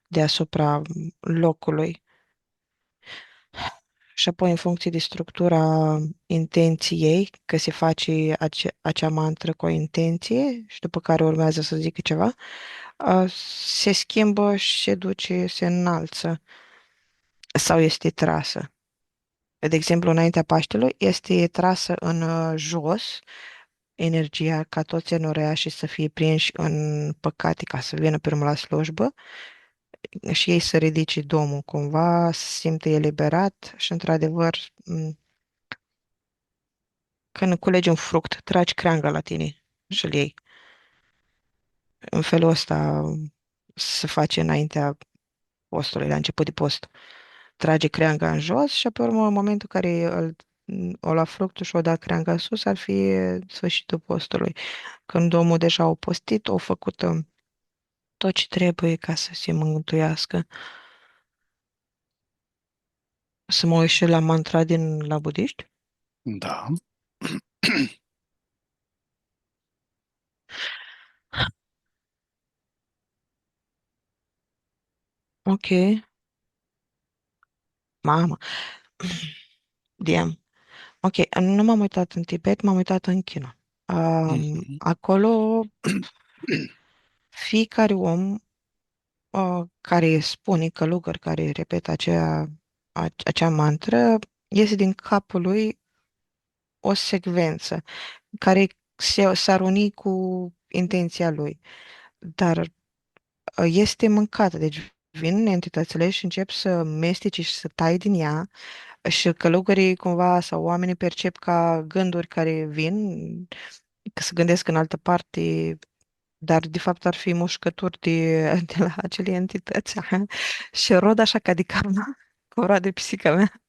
deasupra locului. Și apoi, în funcție de structura intenției, că se face acea mantră cu o intenție și după care urmează să zică ceva, se schimbă și se duce, se înalță sau este trasă. De exemplu, înaintea Paștelui este trasă în jos energia ca toți enoreașii să fie prinși în păcate ca să vină pe urmă la slujbă și ei să ridice domul cumva, să se simtă eliberat și într-adevăr când culegi un fruct, tragi creanga la tine și îl iei. În felul ăsta se face înaintea postului, la început de post. Trage creanga în jos și pe urmă, în momentul în care o lua fructul și o da creanga în sus, ar fi sfârșitul postului. Când omul deja a postit, a făcut tot ce trebuie ca să se mântuiască. Să mă uit și la mantra la budiști. Da. Ok, mamă, diam. Ok, nu m-am uitat în Tibet, m-am uitat în China. Mhm. Acolo fiecare om care spune, călugăr care repetă acea mantră, iese din capul lui o secvență care s-ar uni cu intenția lui. Dar este mâncată, deci vin entitățile și încep să mestece și să tai din ea și călugării cumva sau oamenii percep ca gânduri care vin, că se gândesc în altă parte, dar de fapt ar fi mușcături de la acele entități. Și rod așa ca de carne, cu o roadă pisica mea,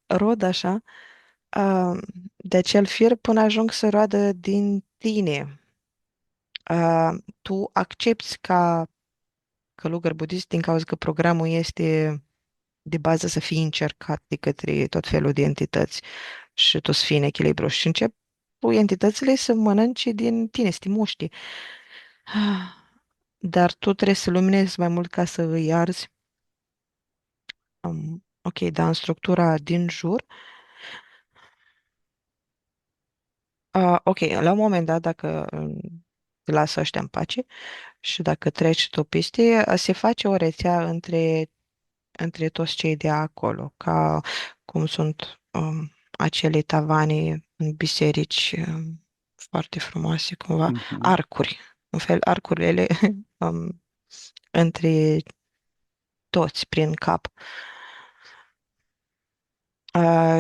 rod așa, uh, de acel fir până ajung să roadă din tine. Tu accepti ca călugăr budist din cauza că programul este de bază să fii încercat de către tot felul de entități și tu să fii în echilibru și încep cu entitățile să mănânce din tine, să te muști. Dar tu trebuie să luminezi mai mult ca să îi arzi. Ok, dar în structura din jur, ok, la un moment dat, dacă te lasă ăștia în pace și dacă treci tu piste, se face o rețea între toți cei de acolo, ca cum sunt acele tavane în biserici foarte frumoase, cumva, Mhm. arcuri, în fel, arcurile um, între toți, prin cap.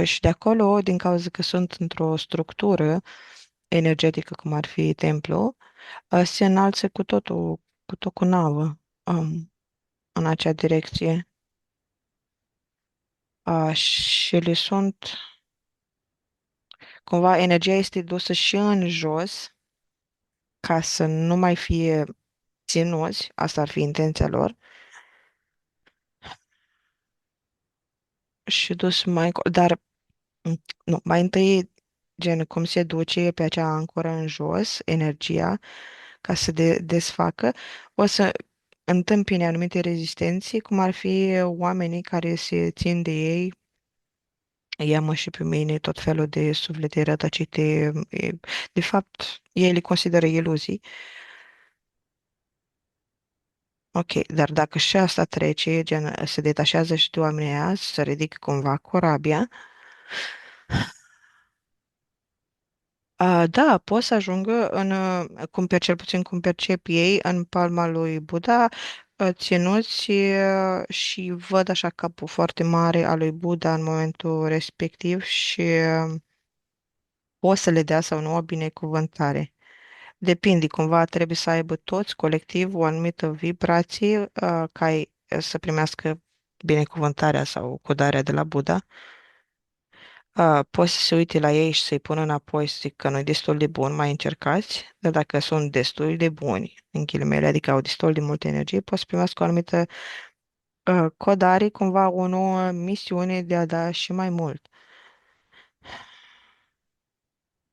Și de acolo, din cauza că sunt într-o structură energetică, cum ar fi templu, se înalță cu totul, cu tot cu navă în acea direcție. Și le sunt, cumva, energia este dusă și în jos, ca să nu mai fie ținuți, asta ar fi intenția lor, și dus mai încolo, dar nu, mai întâi, gen, cum se duce pe acea ancoră în jos, energia, ca să desfacă, o să întâmpine anumite rezistenții, cum ar fi oamenii care se țin de ei, ia-mă și pe mine, tot felul de suflete rătăcite, de fapt, ei le consideră iluzii. Ok, dar dacă și asta trece, gen, se detașează și de oamenii aia, se ridică cumva corabia, da, pot să ajungă cel puțin cum percep ei, în palma lui Buddha, ținuți și văd așa capul foarte mare al lui Buddha în momentul respectiv și pot să le dea sau nu o binecuvântare. Depinde, cumva trebuie să aibă toți, colectiv, o anumită vibrație ca ei să primească binecuvântarea sau codarea de la Buddha. Poți să se uite la ei și să-i pună înapoi să zic că nu e destul de bun, mai încercați, dar dacă sunt destul de buni, în ghilimele, adică au destul de multă energie, poți să primească o anumită codare, cumva o nouă misiune de a da și mai mult.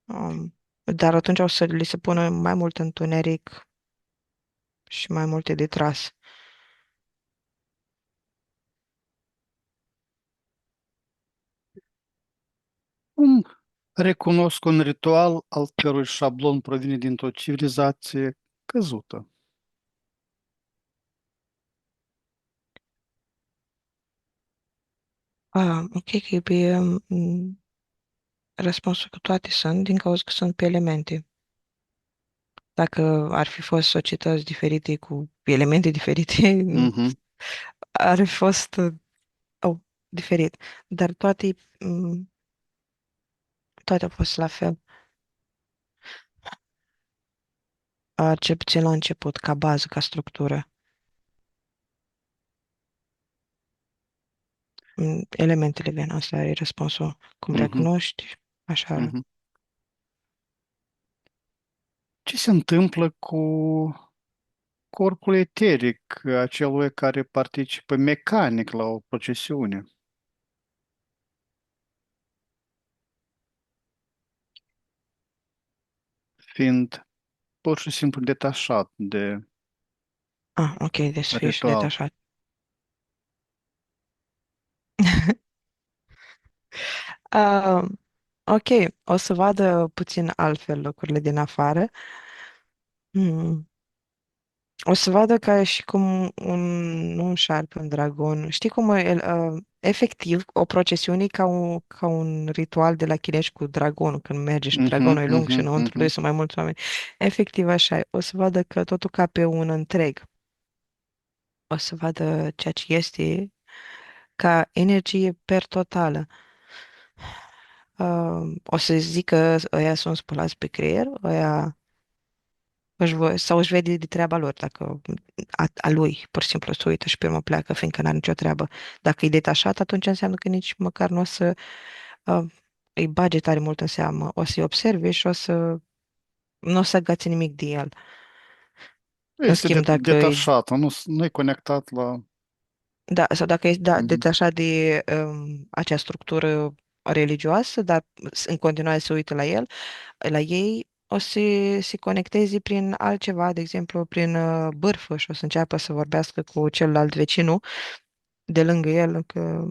Um, dar atunci o să li se pună mai mult întuneric și mai multe de tras. Cum recunosc un ritual al cărui șablon provine dintr-o civilizație căzută? Ok, că e pe răspunsul că toate sunt din cauza că sunt pe elemente. Dacă ar fi fost societăți diferite cu elemente diferite, Mhm. ar fi fost oh, diferit. Dar toate au fost la fel. Cel puțin la început, ca bază, ca structură. Elementele vin, asta e răspunsul. Cum Mhm. recunoști, așa. Mhm. Ce se întâmplă cu corpul eteric acelui care participă mecanic la o procesiune, fiind pur și simplu detașat de Ok, deci fii și ritual? detașat. Ah, ok, o să vadă puțin altfel lucrurile din afară. Hmm. O să vadă ca și cum nu un șarpe, un dragon. Știi cum efectiv o procesiune e ca un ritual de la chinești cu dragonul, când merge și Mhm, dragonul e lung și mhm, înăuntru lui mhm. sunt mai mulți oameni. Efectiv așa e. O să vadă că totul ca pe un întreg. O să vadă ceea ce este ca energie per totală. O să zic că ăia sunt spălați pe creier, ăia sau își vede de treaba lor, dacă a lui, pur și simplu, se uită și pe urmă pleacă, fiindcă n-are nicio treabă. Dacă e detașat, atunci înseamnă că nici măcar nu o să uh, îi bage tare mult în seamă, o să-i observe și nu o să agațe nimic de el. În Este schimb, dacă e, detașat, nu e conectat la... da, sau dacă e Mhm. detașat de acea structură religioasă, dar în continuare se uită la el, la ei, o să se conecteze prin altceva, de exemplu, prin bârfă și o să înceapă să vorbească cu celălalt vecinul de lângă el, că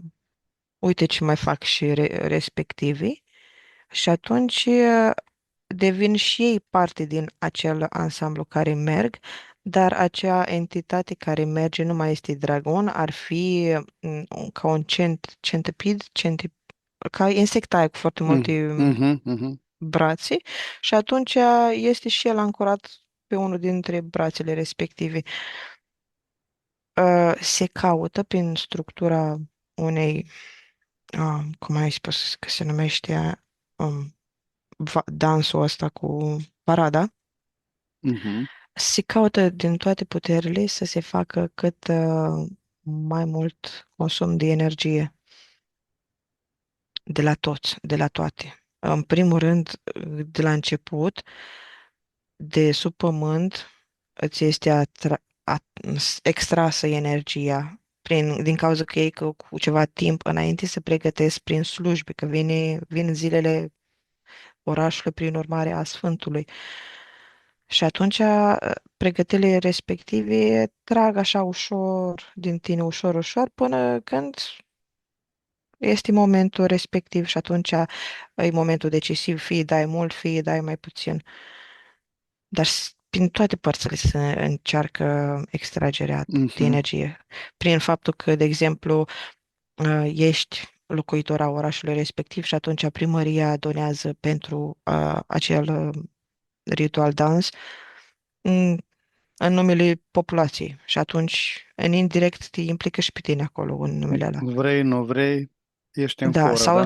uite ce mai fac și respectivii. Și atunci devin și ei parte din acel ansamblu care merg, dar acea entitate care merge nu mai este dragon, ar fi ca un centipid, ca insectaie cu foarte Mm, multe mhm, mhm. brațe și atunci este și el ancorat pe unul dintre brațele respective. Se caută prin structura unei, cum ai spus că se numește, um, dansul ăsta cu parada, Mhm. se caută din toate puterile să se facă cât mai mult consum de energie de la toți, de la toate. În primul rând, de la început, de sub pământ, îți este extrasă energia din cauza că ei cu ceva timp înainte se pregătesc prin slujbe, că vin zilele orașului prin urmare a Sfântului. Și atunci pregătirile respective trag așa ușor din tine, ușor, ușor, până când este momentul respectiv și atunci e momentul decisiv, fie dai mult, fie dai mai puțin. Dar prin toate părțile se încearcă extragerea de Mhm. energie. Prin faptul că, de exemplu, ești locuitor a orașului respectiv și atunci primăria donează pentru acel ritual dans în, în numele populației și atunci, în indirect, te implică și pe tine acolo, în numele ăla. Vrei, nu vrei, ești în Da, foră, sau da?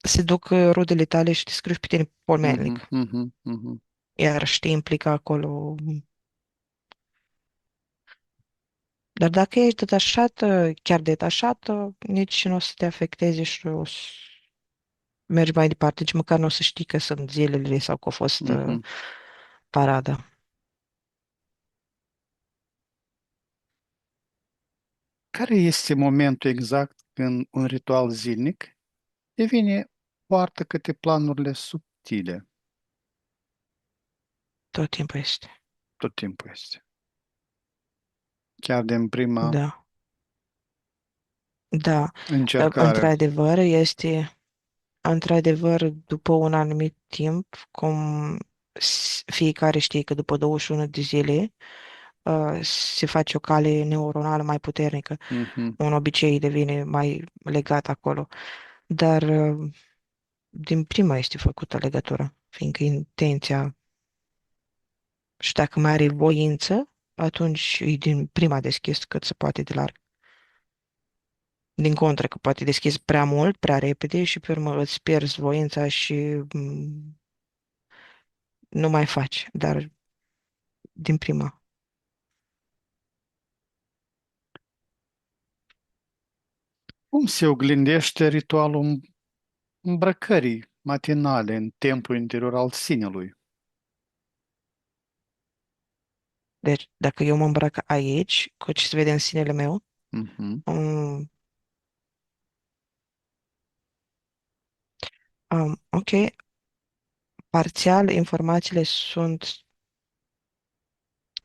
se duc rudele tale și te scriu pe tine Mhm, polmelnic. mhm, mhm. Iar te implică acolo. Dar dacă ești detașată, chiar detașată, nici nu o să te afecteze și o să mergi mai departe, nici măcar nu o să știi că sunt zilele sau că a fost Mhm. parada. Care este momentul exact când un ritual zilnic devine poartă către planurile subtile? Tot timpul este. Tot timpul este. Chiar din prima Da. Da. încercare. Într-adevăr, într-adevăr, după un anumit timp, cum fiecare știe că după 21 de zile se face o cale neuronală mai puternică. Mhm. Un obicei devine mai legat acolo. Dar din prima este făcută legătura, fiindcă intenția și dacă mai are voință, atunci e din prima deschis cât se poate de larg. Din contră, că poate deschis prea mult, prea repede și pe urmă îți pierzi voința și nu mai faci, dar din prima. Cum se oglindește ritualul îmbrăcării matinale în templul interior al sinelui? Deci, dacă eu mă îmbrac aici, cu ce se vede în sinele meu, Mhm. um, ok, parțial informațiile sunt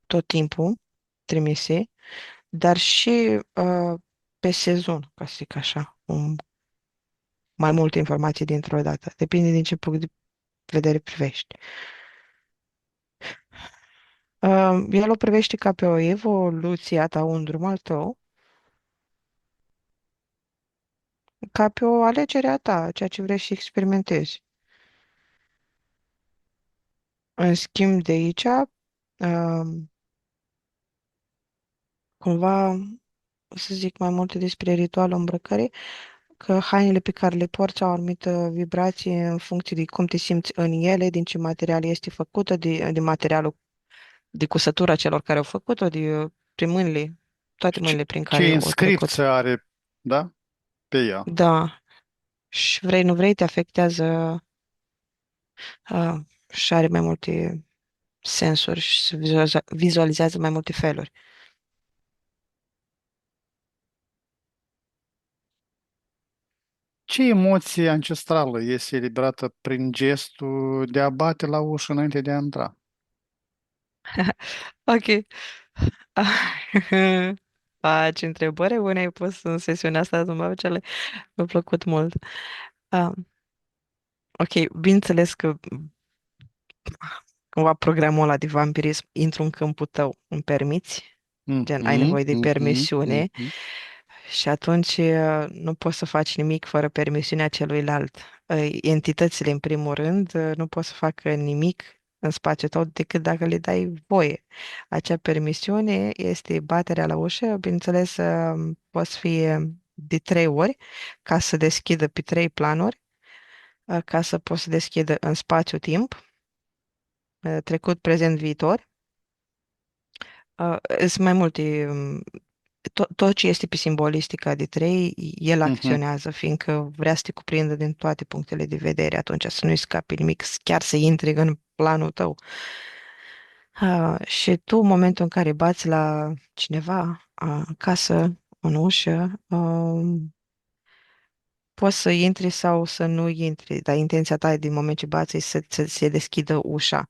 tot timpul trimise, dar și pe sezon, ca să zic așa, mai multe informații dintr-o dată. Depinde din ce punct de vedere privești. El o privește ca pe o evoluție a ta, un drum al tău, ca pe o alegere a ta, ceea ce vrei să experimentezi. În schimb, de aici, cumva, o să zic mai multe despre ritualul îmbrăcării, că hainele pe care le porți au o anumită vibrație în funcție de cum te simți în ele, din ce material este făcută, de materialul, de cusătura celor care au făcut-o, prin mâinile, toate Ce, mâinile prin ce care o trecut. inscripție are, da? Pe ea. Da, și vrei, nu vrei, te afectează și are mai multe sensuri și se vizualizează mai multe feluri. Ce emoție ancestrală este eliberată prin gestul de a bate la ușă înainte de a intra? Ok. Ce întrebări bune ai pus în sesiunea asta, Zumba-cele. Mi-a plăcut mult. Ah, ok, bineînțeles că cumva programul ăla de vampirism intru în câmpul tău, îmi permiți? Gen, ai Mhm, nevoie de mhm, permisiune mhm, și atunci nu poți să faci nimic fără permisiunea celuilalt. Entitățile, în primul rând, nu pot să facă nimic în spațiul tău decât dacă le dai voie. Acea permisiune este baterea la ușă, bineînțeles, poți fi de 3 ori ca să deschidă pe 3 planuri, ca să poți să deschidă în spațiu-timp, trecut, prezent, viitor. Sunt mai multe. Tot ce este pe simbolistica de 3, el mhm. acționează, fiindcă vrea să te cuprindă din toate punctele de vedere, atunci să nu-i scape nimic, chiar să intri în planul tău. Și tu, în momentul în care bați la cineva acasă, în ușă, poți să intri sau să nu intri, dar intenția ta din moment ce bați e să se deschidă ușa.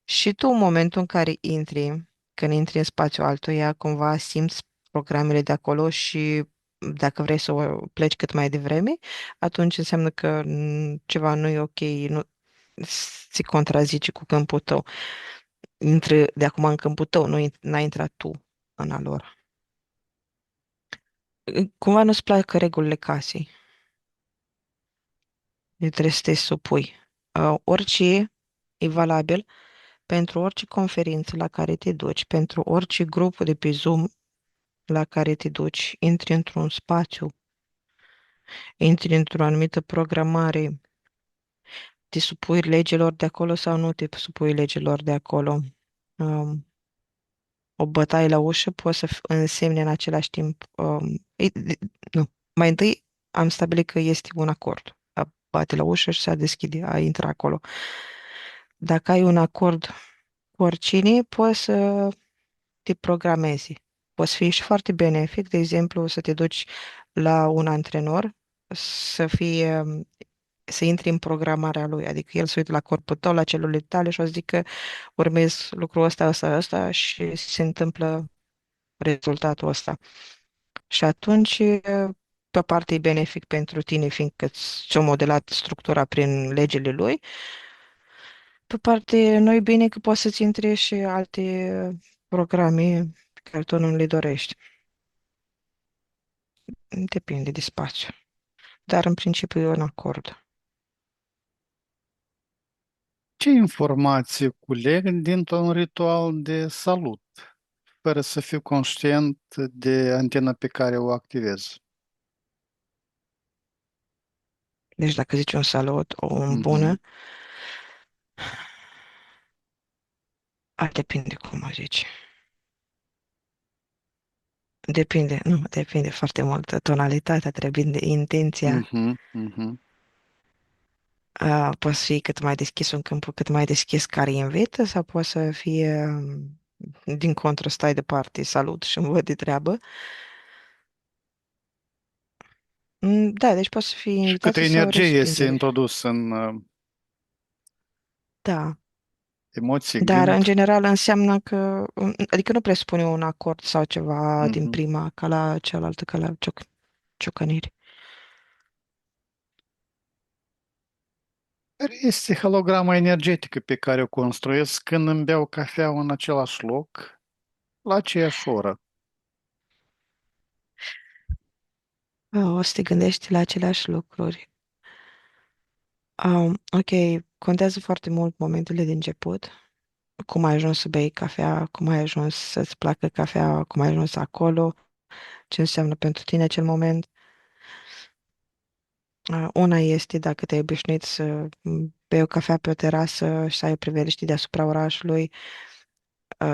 Și tu, în momentul în care intri, când intri în spațiul altuia, cumva simți programele de acolo și dacă vrei să pleci cât mai devreme, atunci înseamnă că ceva nu e ok, nu se contrazice cu câmpul tău. Intră de acum în câmpul tău, nu n-ai intrat tu în al lor. Cumva nu-ți plac regulile casei. Deci trebuie să te supui. Orice e valabil pentru orice conferință la care te duci, pentru orice grup de pe Zoom la care te duci, intri într-un spațiu, intri într-o anumită programare, te supui legilor de acolo sau nu te supui legilor de acolo. Um, o bătaie la ușă poate să însemne în același timp. Nu. Mai întâi am stabilit că este un acord. A bate la ușă și se deschide, a intra acolo. Dacă ai un acord cu oricine, poți să te programezi. Poți fi și foarte benefic, de exemplu, să te duci la un antrenor, să fie, să intri în programarea lui, adică el se uită la corpul tău, la celulele tale și o să zică urmezi lucrul ăsta, ăsta, ăsta și se întâmplă rezultatul ăsta. Și atunci, pe o parte e benefic pentru tine, fiindcă ți-o modelat structura prin legile lui, pe parte nu e bine că poți să-ți intri și alte programe pe care tu nu le dorești. Depinde de spațiu. Dar în principiu e un acord. Ce informații culeg dintr-un ritual de salut, fără să fiu conștient de antena pe care o activez? Deci dacă zici un salut o un Mhm. bună, ar depinde cum o zici. Depinde, nu, depinde foarte mult. Tonalitatea, trebuie de intenția. Mhm, mhm. Poți fi cât mai deschis un câmp, cât mai deschis care invită, sau poți să fie din contră, stai departe, salut și îmi văd de treabă. Da, deci poți să fie Și câtă invitație sau energie este respingere. introdus în Da, emoții, dar în gând? general înseamnă că, adică nu presupune un acord sau ceva din Mhm. prima, ca la cealaltă, ca la ciocăniri. Care este holograma energetică pe care o construiesc când îmi beau cafea în același loc, la aceeași oră? O să te gândești la aceleași lucruri. Ok, contează foarte mult momentele de început, cum ai ajuns să bei cafea, cum ai ajuns să-ți placă cafea, cum ai ajuns acolo, ce înseamnă pentru tine acel moment. Una este dacă te-ai obișnuit să bei o cafea pe o terasă și să ai priveliște deasupra orașului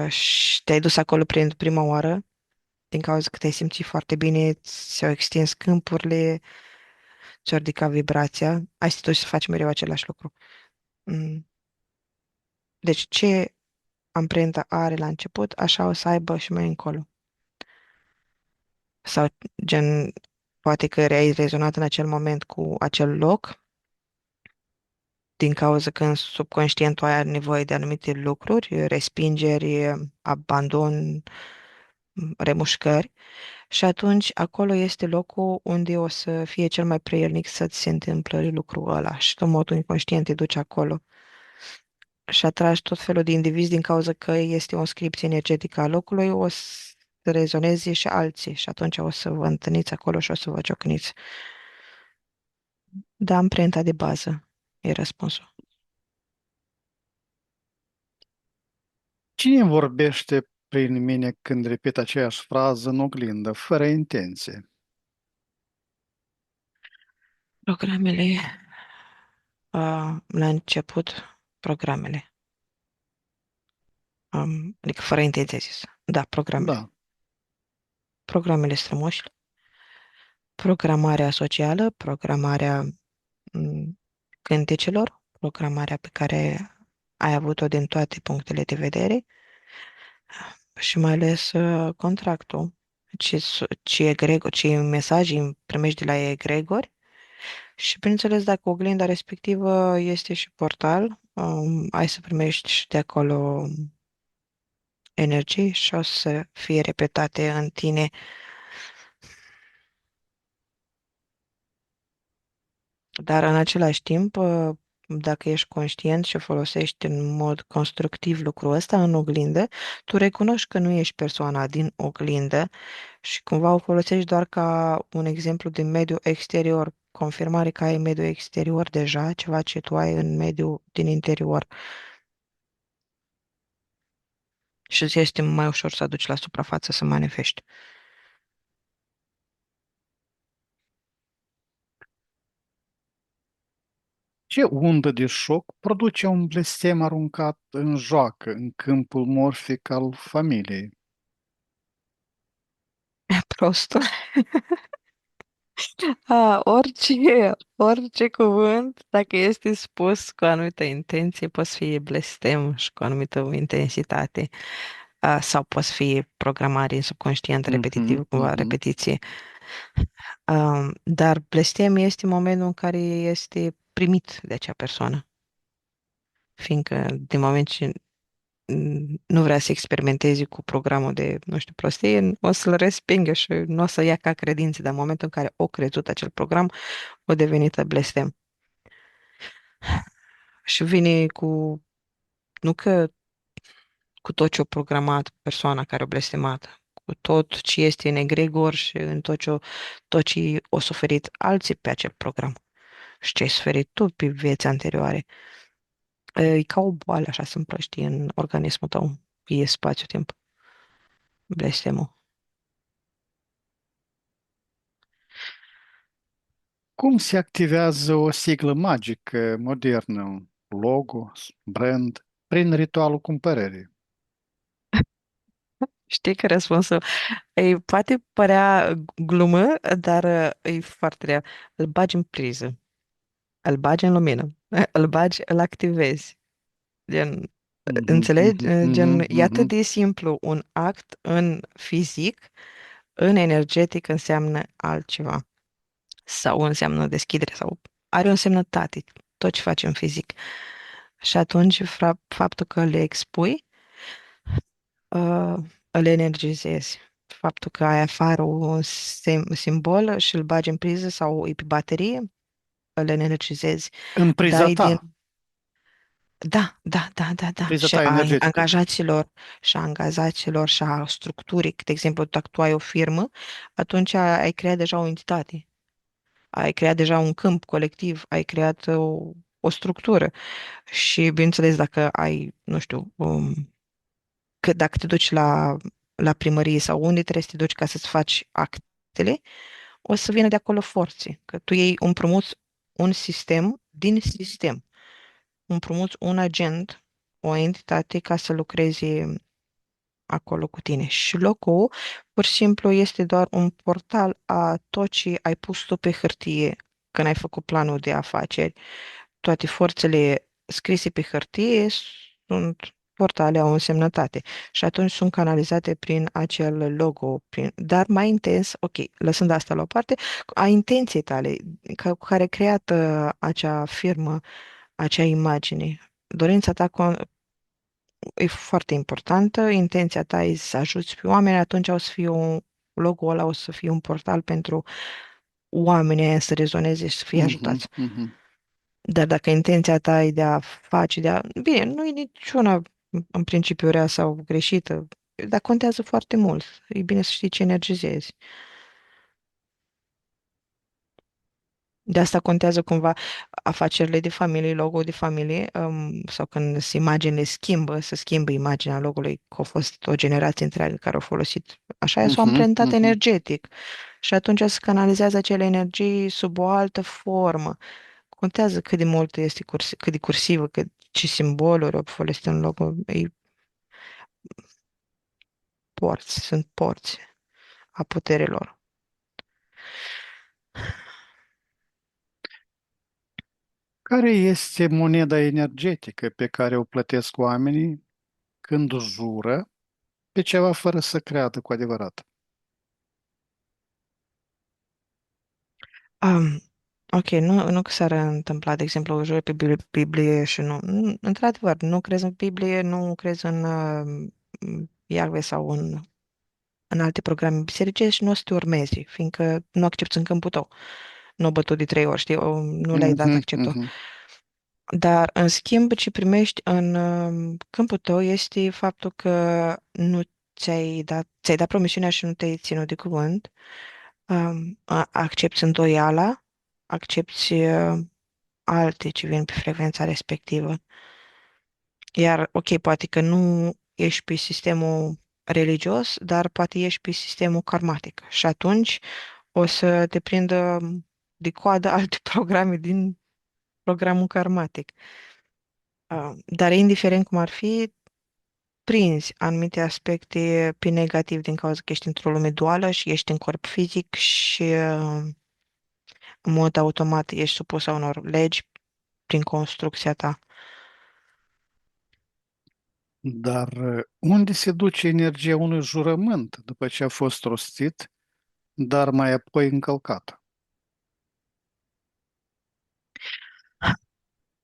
și te-ai dus acolo prin prima oară, din cauza că te-ai simțit foarte bine, ți-au extins câmpurile, ți-au ridicat vibrația, ai să te duci să faci mereu același lucru. Mm. Deci ce amprentă are la început, așa o să aibă și mai încolo. Sau gen, poate că ai rezonat în acel moment cu acel loc, din cauza că în subconștientul ai nevoie de anumite lucruri, respingeri, abandon, remușcări. Și atunci acolo este locul unde o să fie cel mai prielnic să-ți se întâmple lucrul ăla. Și tu, în modul inconștient, te duci acolo și atragi tot felul de indivizi din cauza că este o scripție energetică a locului, o să rezoneze și alții și atunci o să vă întâlniți acolo și o să vă ciocniți. Da, amprenta de bază e răspunsul. Cine vorbește prin mine când repet aceeași frază în oglindă, fără intenție? Programele, la început, programele, adică fără intenție zis. Da, programele. Da. Programele strămoși, programarea socială, programarea cânticelor, programarea pe care ai avut-o din toate punctele de vedere și mai ales contractul, ce egregor, ce mesaje îmi primești de la egregori și, bineînțeles, dacă oglinda respectivă este și portal, ai să primești și de acolo energii și o să fie repetate în tine. Dar în același timp, dacă ești conștient și folosești în mod constructiv lucrul ăsta în oglindă, tu recunoști că nu ești persoana din oglindă și cumva o folosești doar ca un exemplu din mediul exterior, confirmare că ai în mediul exterior deja ceva ce tu ai în mediul din interior și îți este mai ușor să aduci la suprafață să manifesti. Ce undă de șoc produce un blestem aruncat în joacă în câmpul morfic al familiei? Prostul. Orice cuvânt, dacă este spus cu anumită intenție, poate fi blestem și cu anumită intensitate, sau poate fi programare subconștient repetitiv, Mhm, cumva mhm. repetiție. Dar blestem este momentul în care este primit de acea persoană, fiindcă din moment ce nu vrea să experimenteze cu programul de, nu știu, prostie, o să-l respingă și nu o să ia ca credință, dar în momentul în care o crezut acel program, o devenit blestem. Și vine cu, nu că cu tot ce a programat persoana care o blestemat, cu tot ce este în egregor și în tot ce o suferit alții pe acel program și ce ai suferit tu pe vieți anterioare. E ca o boală, așa se împrăștie în organismul tău. E spațiu-timp. Blestemul. Cum se activează o siglă magică modernă, logo, brand, prin ritualul cumpărării? Știi că răspunsul poate părea glumă, dar e foarte real. Îl bagi în priză, îl bagi în lumină, îl bagi, îl activezi. Gen, Mhm, înțelegi? mhm, Gen, mhm, e atât mhm. de simplu. Un act în fizic, în energetic înseamnă altceva. Sau înseamnă deschidere, sau are o însemnătate. Tot ce faci în fizic. Și atunci faptul că le expui, uh, îl energizezi. Faptul că ai afară un simbol și îl bagi în priză sau e pe baterie, îl energizezi. În priza Dai din ta, Da, da, da, da, da. priza Și ta a energetică. angajaților și a structurii. De exemplu, dacă tu ai o firmă, atunci ai creat deja o entitate, ai creat deja un câmp colectiv, ai creat o structură. Și, bineînțeles, dacă ai, nu știu, că dacă te duci la primărie sau unde trebuie să te duci ca să-ți faci actele, o să vină de acolo forțe. Că tu iei împrumuți un sistem din sistem, împrumuți un agent, o entitate ca să lucreze acolo cu tine. Și locul, pur și simplu, este doar un portal a tot ce ai pus tu pe hârtie când ai făcut planul de afaceri. Toate forțele scrise pe hârtie sunt portale au însemnătate și atunci sunt canalizate prin acel logo, dar mai intens, ok, lăsând asta la o parte, a intenției tale, cu care ai creat acea firmă, acea imagine. Dorința ta e foarte importantă, intenția ta e să ajuți pe oameni, atunci o să fie un logo-ul ăla o să fie un portal pentru oamenii ăia să rezoneze și să fie Mhm, ajutați. mhm. Dar dacă intenția ta e de a face, de a... Bine, nu e niciuna în principiu rea sau greșită, dar contează foarte mult. E bine să știi ce energizezi. De asta contează cumva afacerile de familie, logo de familie, sau când se imaginile schimbă, să schimbă imaginea logo-ului, că a fost o generație întreagă care au folosit. Așa s-au Mhm, amprentat mhm. energetic. Și atunci se canalizează acele energii sub o altă formă. Contează cât de mult este cât de cursivă, cât ce simboluri au folosit în logo. Ei, sunt porți a puterilor. Care este moneda energetică pe care o plătesc oamenii când jură pe ceva fără să creadă cu adevărat? Um, ok, nu că s-ar întâmpla, de exemplu, o jur pe Biblie și nu. Într-adevăr, nu crezi în Biblie, nu crezi în Iahve sau în alte programe bisericești, nu o să te urmezi, fiindcă nu accepti în câmpul tău. Nu o bătut de 3 ori, știi? Nu le-ai dat Mhm, acceptul. mhm, Dar, în schimb, ce primești în câmpul tău este faptul că nu ți-ai dat promisiunea și nu te-ai ținut de cuvânt. Accepti îndoiala, accepti alte ce vin pe frecvența respectivă. Iar, ok, poate că nu ești pe sistemul religios, dar poate ești pe sistemul karmatic. Și atunci o să te prindă de coadă alte programe din programul karmatic. Dar indiferent cum ar fi, prinzi anumite aspecte pe negativ din cauza că ești într-o lume duală și ești în corp fizic și în mod automat ești supus a unor legi prin construcția ta. Dar unde se duce energia unui jurământ după ce a fost rostit, dar mai apoi încălcat?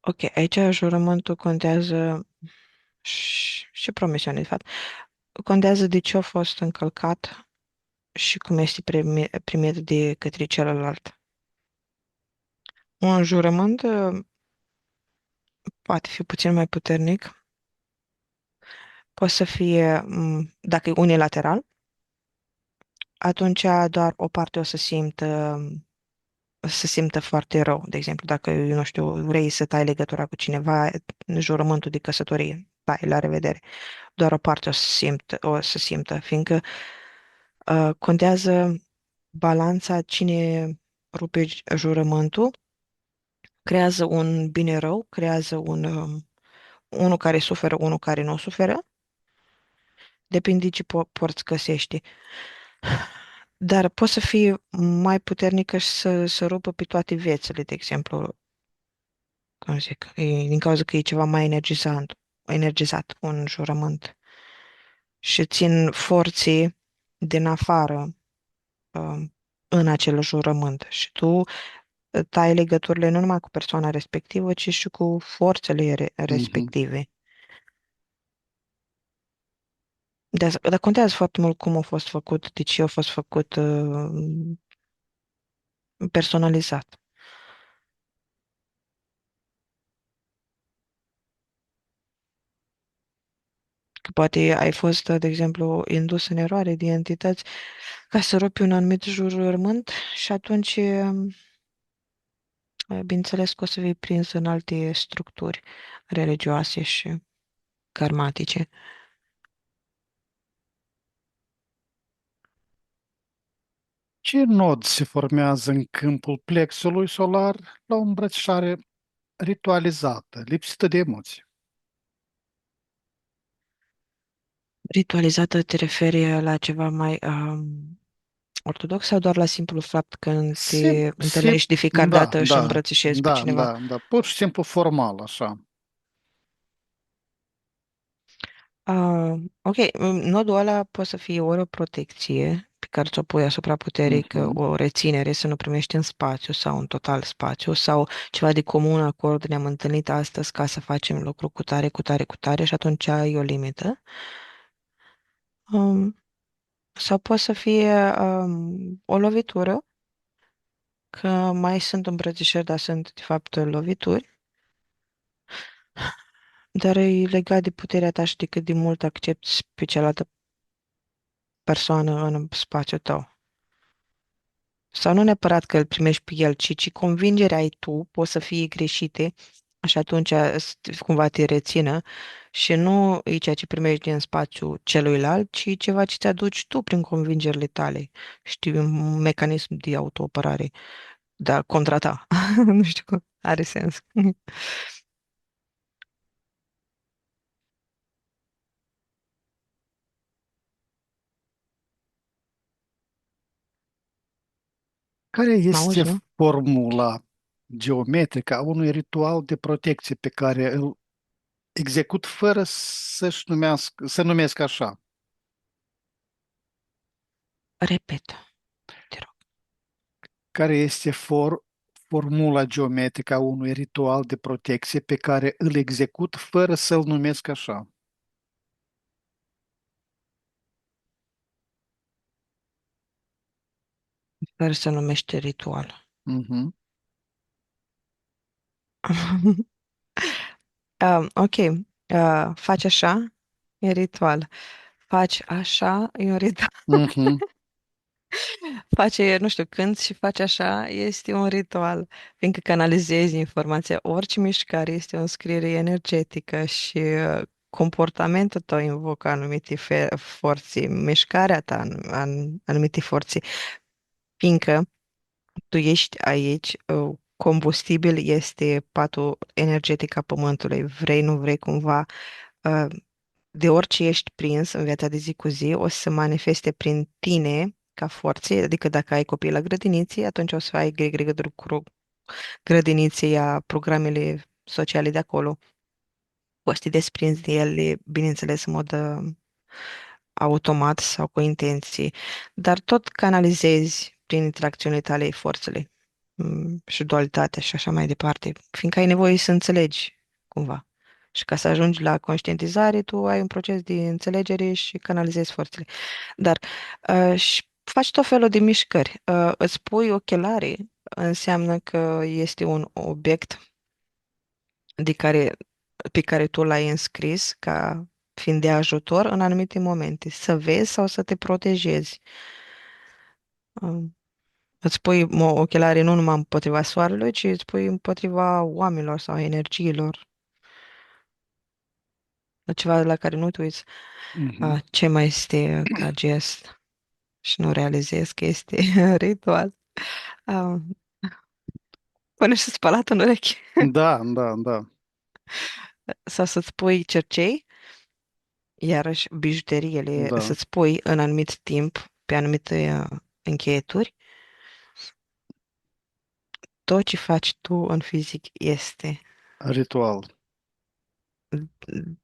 Ok, aici jurământul contează și promisiunea, de fapt. Contează de ce a fost încălcat și cum este primit de către celălalt. Un jurământ poate fi puțin mai puternic, poate să fie, dacă e unilateral, atunci doar o parte o să simtă foarte rău. De exemplu, dacă, eu nu știu, vrei să tai legătura cu cineva, jurământul de căsătorie, tai, la revedere. Doar o parte o să simtă, fiindcă contează balanța, cine rupe jurământul, creează un bine-rău, creează unul care suferă, unul care nu suferă, depinde de ce porți găsești. Dar poți să fii mai puternică și să rupă pe toate viețile, de exemplu, cum zic, din cauza că e ceva mai energizat, un jurământ. Și țin forții din afară în acel jurământ. Și tu tai legăturile nu numai cu persoana respectivă, ci și cu forțele Mhm. respective. Dar contează foarte mult cum a fost făcut, de ce a fost făcut personalizat. Că poate ai fost, de exemplu, indus în eroare de entități ca să rupi un anumit jurământ și atunci, bineînțeles că o să fii prins în alte structuri religioase și karmatice. Ce nod se formează în câmpul plexului solar la o îmbrățișare ritualizată, lipsită de emoții? Ritualizată te referi la ceva mai ortodox sau doar la simplu fapt când Sim, te sim, întâlnești de fiecare da, dată și da, îmbrățișezi pe da, cineva? da, da, pur și simplu formal, așa. Ok, nodul ăla poate să fie ori o protecție pe care ți-o pui asupra puterii, că Mhm. o reținere să nu primești în spațiu sau în total spațiu, sau ceva de comun acord, ne-am întâlnit astăzi ca să facem lucru cu tare, cu tare, cu tare și atunci ai o limită. Um, sau poate să fie o lovitură, că mai sunt îmbrățișări, dar sunt de fapt lovituri, dar e legat de puterea ta și de cât de mult accepti pe cealaltă persoană în spațiul tău. Sau nu neapărat că îl primești pe el, ci convingerea ai tu, pot să fie greșite și atunci cumva te rețină și nu e ceea ce primești din spațiul celuilalt, ci ceva ce ți-aduci tu prin convingerile tale. Știi, un mecanism de autoapărare, dar contra ta. Nu știu cum are sens. Care Mă este auzi, nu? formula geometrică a unui ritual de protecție pe care îl execut fără să numesc așa? Repet, te rog. Care este formula geometrică a unui ritual de protecție pe care îl execut fără să-l numesc așa? Care se numește ritual. Mhm. Ok. Faci așa, e ritual. Faci așa, e un ritual. Mhm. Face, nu știu, când și face așa, este un ritual, fiindcă canalizezi informația. Orice mișcare este o înscriere energetică și comportamentul tău invocă anumite forțe, mișcarea ta anumite forțe, fiindcă tu ești aici, combustibil este patul energetic a pământului. Vrei, nu vrei, cumva, uh, de orice ești prins în viața de zi cu zi, o să se manifeste prin tine ca forțe, adică dacă ai copii la grădiniții, atunci o să ai legătură cu grădiniții, a programele sociale de acolo. Poți să te desprinzi de ele, bineînțeles, în mod automat sau cu intenții, dar tot canalizezi prin interacțiunile tale forțele și dualitatea și așa mai departe, fiindcă ai nevoie să înțelegi cumva. Și ca să ajungi la conștientizare, tu ai un proces de înțelegere și canalizezi forțele. Dar și faci tot felul de mișcări. Îți pui ochelari, înseamnă că este un obiect pe care tu l-ai înscris ca fiind de ajutor în anumite momente, să vezi sau să te protejezi. Um, Îți pui ochelarii nu numai împotriva soarelui, ci îți pui împotriva oamenilor sau energiilor, ceva la care nu te uiți. Mhm. Ce mai este ca gest și nu realizez că este ritual. Uh, Pune și spălat în urechi Da, da, da. sau să-ți pui cercei, iarăși bijuteriile Da. să-ți pui în anumit timp pe anumite încheieturi. Tot ce faci tu în fizic este. Ritual.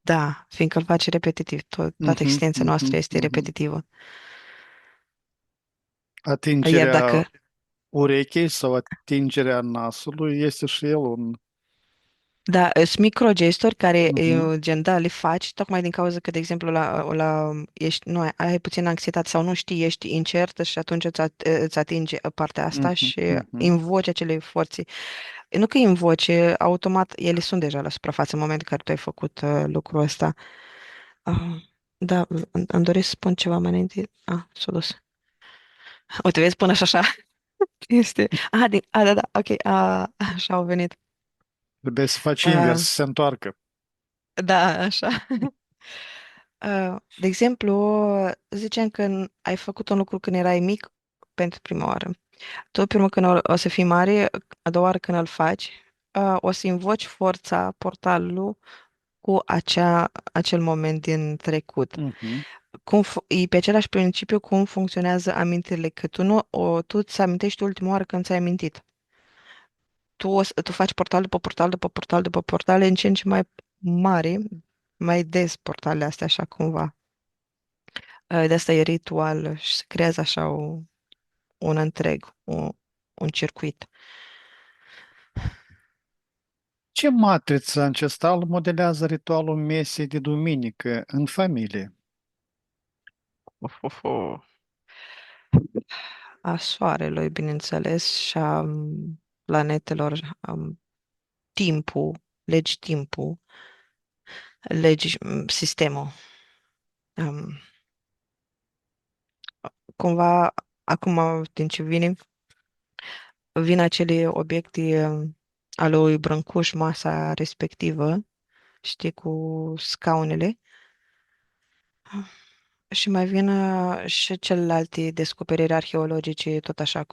Da, fiindcă îl faci repetitiv. Toată Mhm, existența mhm, noastră este mhm. repetitivă. Iar Atingerea dacă, urechii sau atingerea nasului este și el un... da, sunt microgesturi care, Mhm, gen, da, le faci tocmai din cauza că, de exemplu, ești, nu, ai puțin anxietate sau nu știi, ești incertă și atunci îți atinge partea asta mhm, și mhm. invoci acele forțe. Nu că invoci, automat, ele sunt deja la suprafață în momentul în care tu ai făcut lucrul ăsta. Ah, da, îmi doresc să spun ceva mai înainte. S-a dus. Uite, vezi, până și așa este. Da, da, ok, așa au venit. Trebuie să faci invers, Uh, să se întoarcă. da, așa. De exemplu, zicem că ai făcut un lucru când erai mic pentru prima oară. Tu, prima când o să fii mare, a doua oară când îl faci, o să invoci forța portalului cu acel moment din trecut. Mhm, E pe același principiu cum funcționează amintirile, că tu îți amintești ultima oară când ți-ai amintit. Tu faci portal după portal după portal după portal în ce în ce mai mare, mai des portalele astea așa cumva. De asta e ritual și se creează așa un întreg, un circuit. Ce matriță ancestrală modelează ritualul mesei de duminică în familie? Uf, uf, uf. A soarelui, bineînțeles, și a planetelor, timpul, legi timpul, legi sistemul. Um, Cumva, acum, din ce vin acele obiecte ale lui Brâncuș, masa respectivă, știi, cu scaunele, și mai vin și celelalte descoperiri arheologice, tot așa,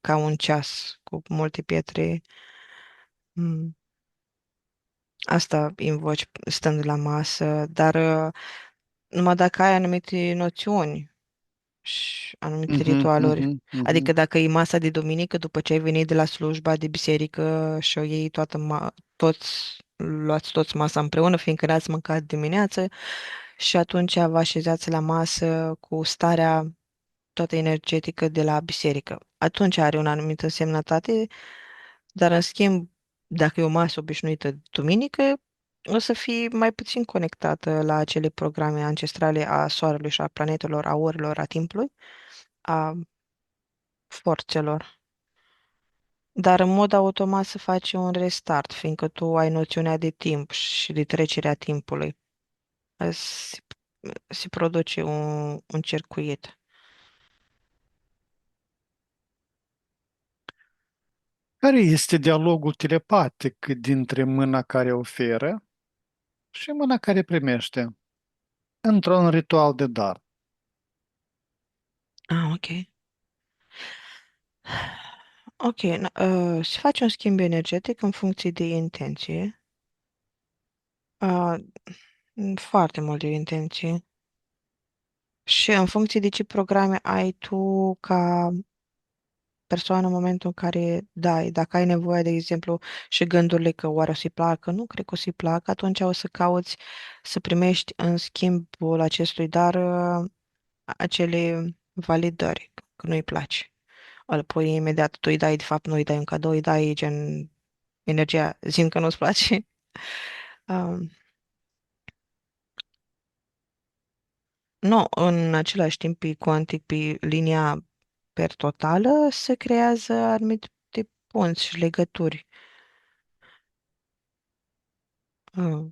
ca un ceas cu multe pietre. Mm, Asta invoci stând la masă, dar numai dacă ai anumite noțiuni și anumite Mhm, ritualuri. mhm, mhm. Adică dacă e masa de duminică, după ce ai venit de la slujba de biserică și o iei luați toți masa împreună, fiindcă n-ați mâncat dimineață și atunci vă așezați la masă cu starea toată energetică de la biserică. Atunci are o anumită semnătate, dar în schimb, dacă e o masă obișnuită duminică, o să fii mai puțin conectată la acele programe ancestrale a soarelui și a planetelor, a orelor, a timpului, a forțelor. Dar în mod automat se face un restart, fiindcă tu ai noțiunea de timp și de trecerea timpului. Se, se produce un circuit. Care este dialogul telepatic dintre mâna care oferă și mâna care primește într-un ritual de dar? Ah, ok. Ok, se face un schimb energetic în funcție de intenție. Uh, Foarte multe intenții. Și în funcție de ce programe ai tu ca persoană în momentul în care dai, dacă ai nevoie, de exemplu, și gândurile că oare o să-i placă, nu cred că o să-i placă, atunci o să cauți să primești în schimbul acestui dar acele validări, că nu-i place. Îl pui imediat, tu îi dai, de fapt, nu îi dai un cadou, îi dai gen energia, zim că nu-ți place. Um, nu, în același timp, pe cuantic, pe linia per totală, se creează anumite punți și legături. Uh,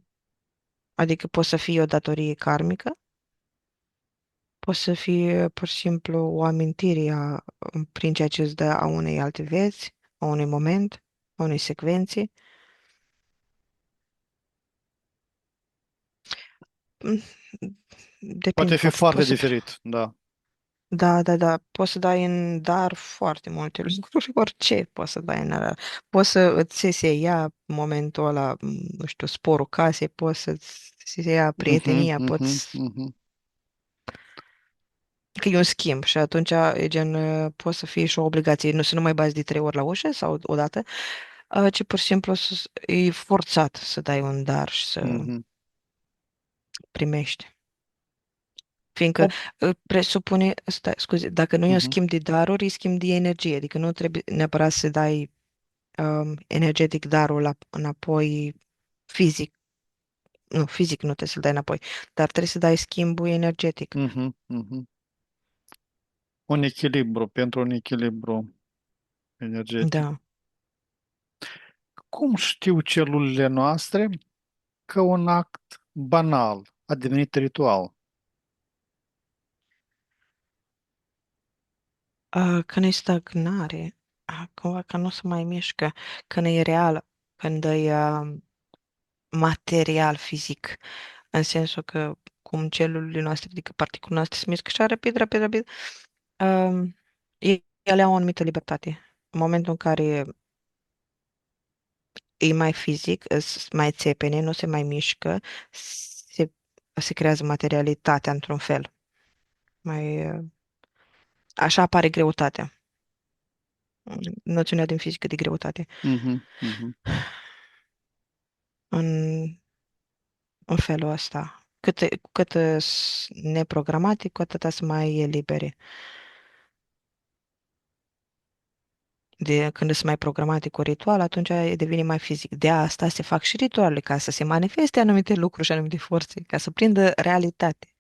Adică poate să fie o datorie karmică, poate să fie pur și simplu o amintire prin ceea ce îți dă a unei alte vieți, a unui moment, a unei secvențe. Mm, Poate Depinde, fi poate, foarte diferit, da. da, da, da, poți să dai în dar foarte multe lucruri, orice poți să dai în dar. Poți să îți se ia momentul ăla, nu știu, sporul casei, poți să-ți se ia Mhm, prietenia, mhm, poți. mhm. Că e un schimb și atunci e gen, poate să fie și o obligație, nu să nu mai bați de 3 ori la ușă sau o dată, ci pur și simplu e forțat să dai un dar și să Mhm. primești. Fiindcă O, presupune, scuze, dacă nu e un mhm, schimb de daruri, e schimb de energie, adică nu trebuie neapărat să dai energetic darul înapoi fizic. Nu, fizic nu trebuie să-l dai înapoi, dar trebuie să dai schimbul energetic. mhm, mhm. Un echilibru, pentru un echilibru energetic. Da. Cum știu celulele noastre că un act banal a devenit ritual? Când e stagnare, cumva că nu se mai mișcă, când e real, când e material, fizic, în sensul că cum celulele noastre, adică particulele noastre se mișcă așa rapid, rapid, rapid, um, ele au o anumită libertate. În momentul în care e mai fizic, sunt mai țepene, nu se mai mișcă, se creează materialitatea într-un fel. Așa apare greutatea, noțiunea din fizică de greutate. Mhm, mhm. În în felul ăsta. Cât neprogramatic, cu atâta să mai e libere. De când sunt mai programatic cu ritual, atunci devine mai fizic. De asta se fac și ritualele, ca să se manifeste anumite lucruri și anumite forțe, ca să prindă realitate,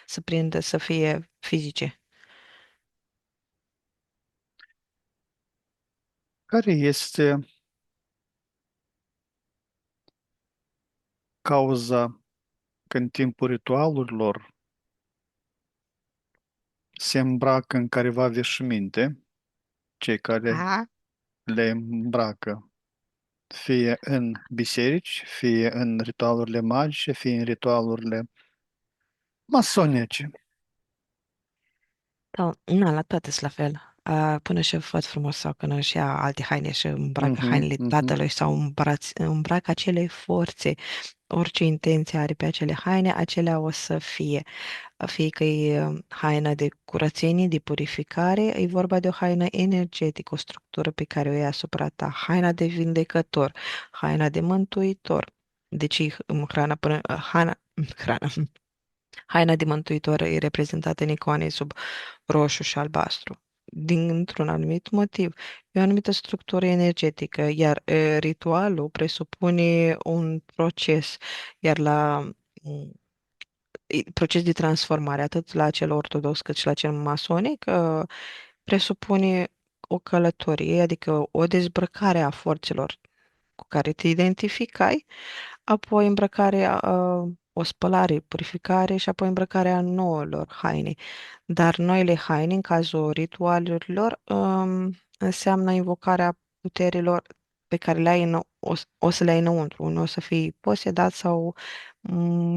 să prindă, să fie fizice. Care este cauza că în timpul ritualurilor se îmbracă în careva veșminte, cei care A? le îmbracă, fie în biserici, fie în ritualurile magice, fie în ritualurile masonice. Da, na, la toate sunt la fel. Până și văd frumos sau când își ia alte haine și îmbracă Mhm, hainele mhm. tatălui sau îmbracă acele forțe, orice intenție are pe acele haine, acelea o să fie. Fie că e haina de curățenie, de purificare, e vorba de o haină energetică, o structură pe care o iei asupra ta, haina de vindecător, haina de mântuitor. Deci hrana până, hrana, haina de mântuitor e reprezentată în icoane sub roșu și albastru. Dintr-un anumit motiv, e o anumită structură energetică, iar ritualul presupune un proces, iar la proces de transformare, atât la cel ortodox cât și la cel masonic, presupune o călătorie, adică o dezbrăcare a forțelor cu care te identificai, apoi o spălare, purificare și apoi îmbrăcarea noilor haine. Dar noile haine, în cazul ritualurilor, înseamnă invocarea puterilor pe care le ai o să le ai înăuntru. Unul o să fii posedat sau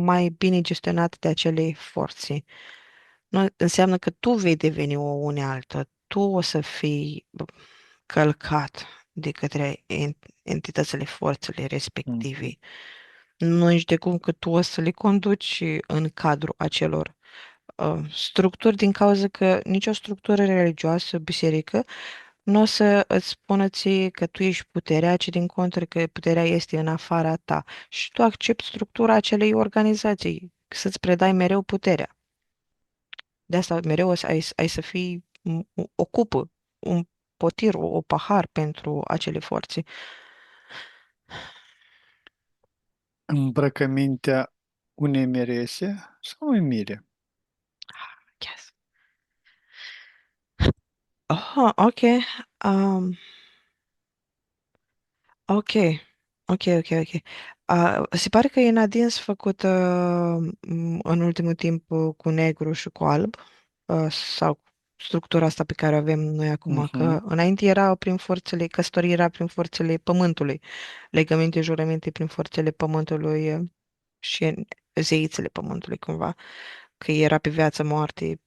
mai bine gestionat de acele forțe. Nu, înseamnă că tu vei deveni o unealtă, tu o să fii călcat de către entitățile, forțele respective. Mhm. Nu ești de cum că tu o să le conduci în cadrul acelor structuri, din cauza că nicio structură religioasă, biserică, nu o să îți spună ție că tu ești puterea, ci din contră că puterea este în afara ta. Și tu accepti structura acelei organizații, să-ți predai mereu puterea. De asta mereu ai să fii o cupă, un potir, o pahar pentru acele forțe. Îmbrăcămintea unei mirese sau unui mire? Yes. Oh, ok. Um, ok. Ok. Se pare că e Nadine făcut în ultimul timp cu negru și cu alb, sau structura asta pe care o avem noi acum, Mhm, că înainte era prin forțele, căsătoria era prin forțele pământului, legăminte, jurăminte prin forțele pământului și zeițele pământului cumva, că era pe viață, moarte,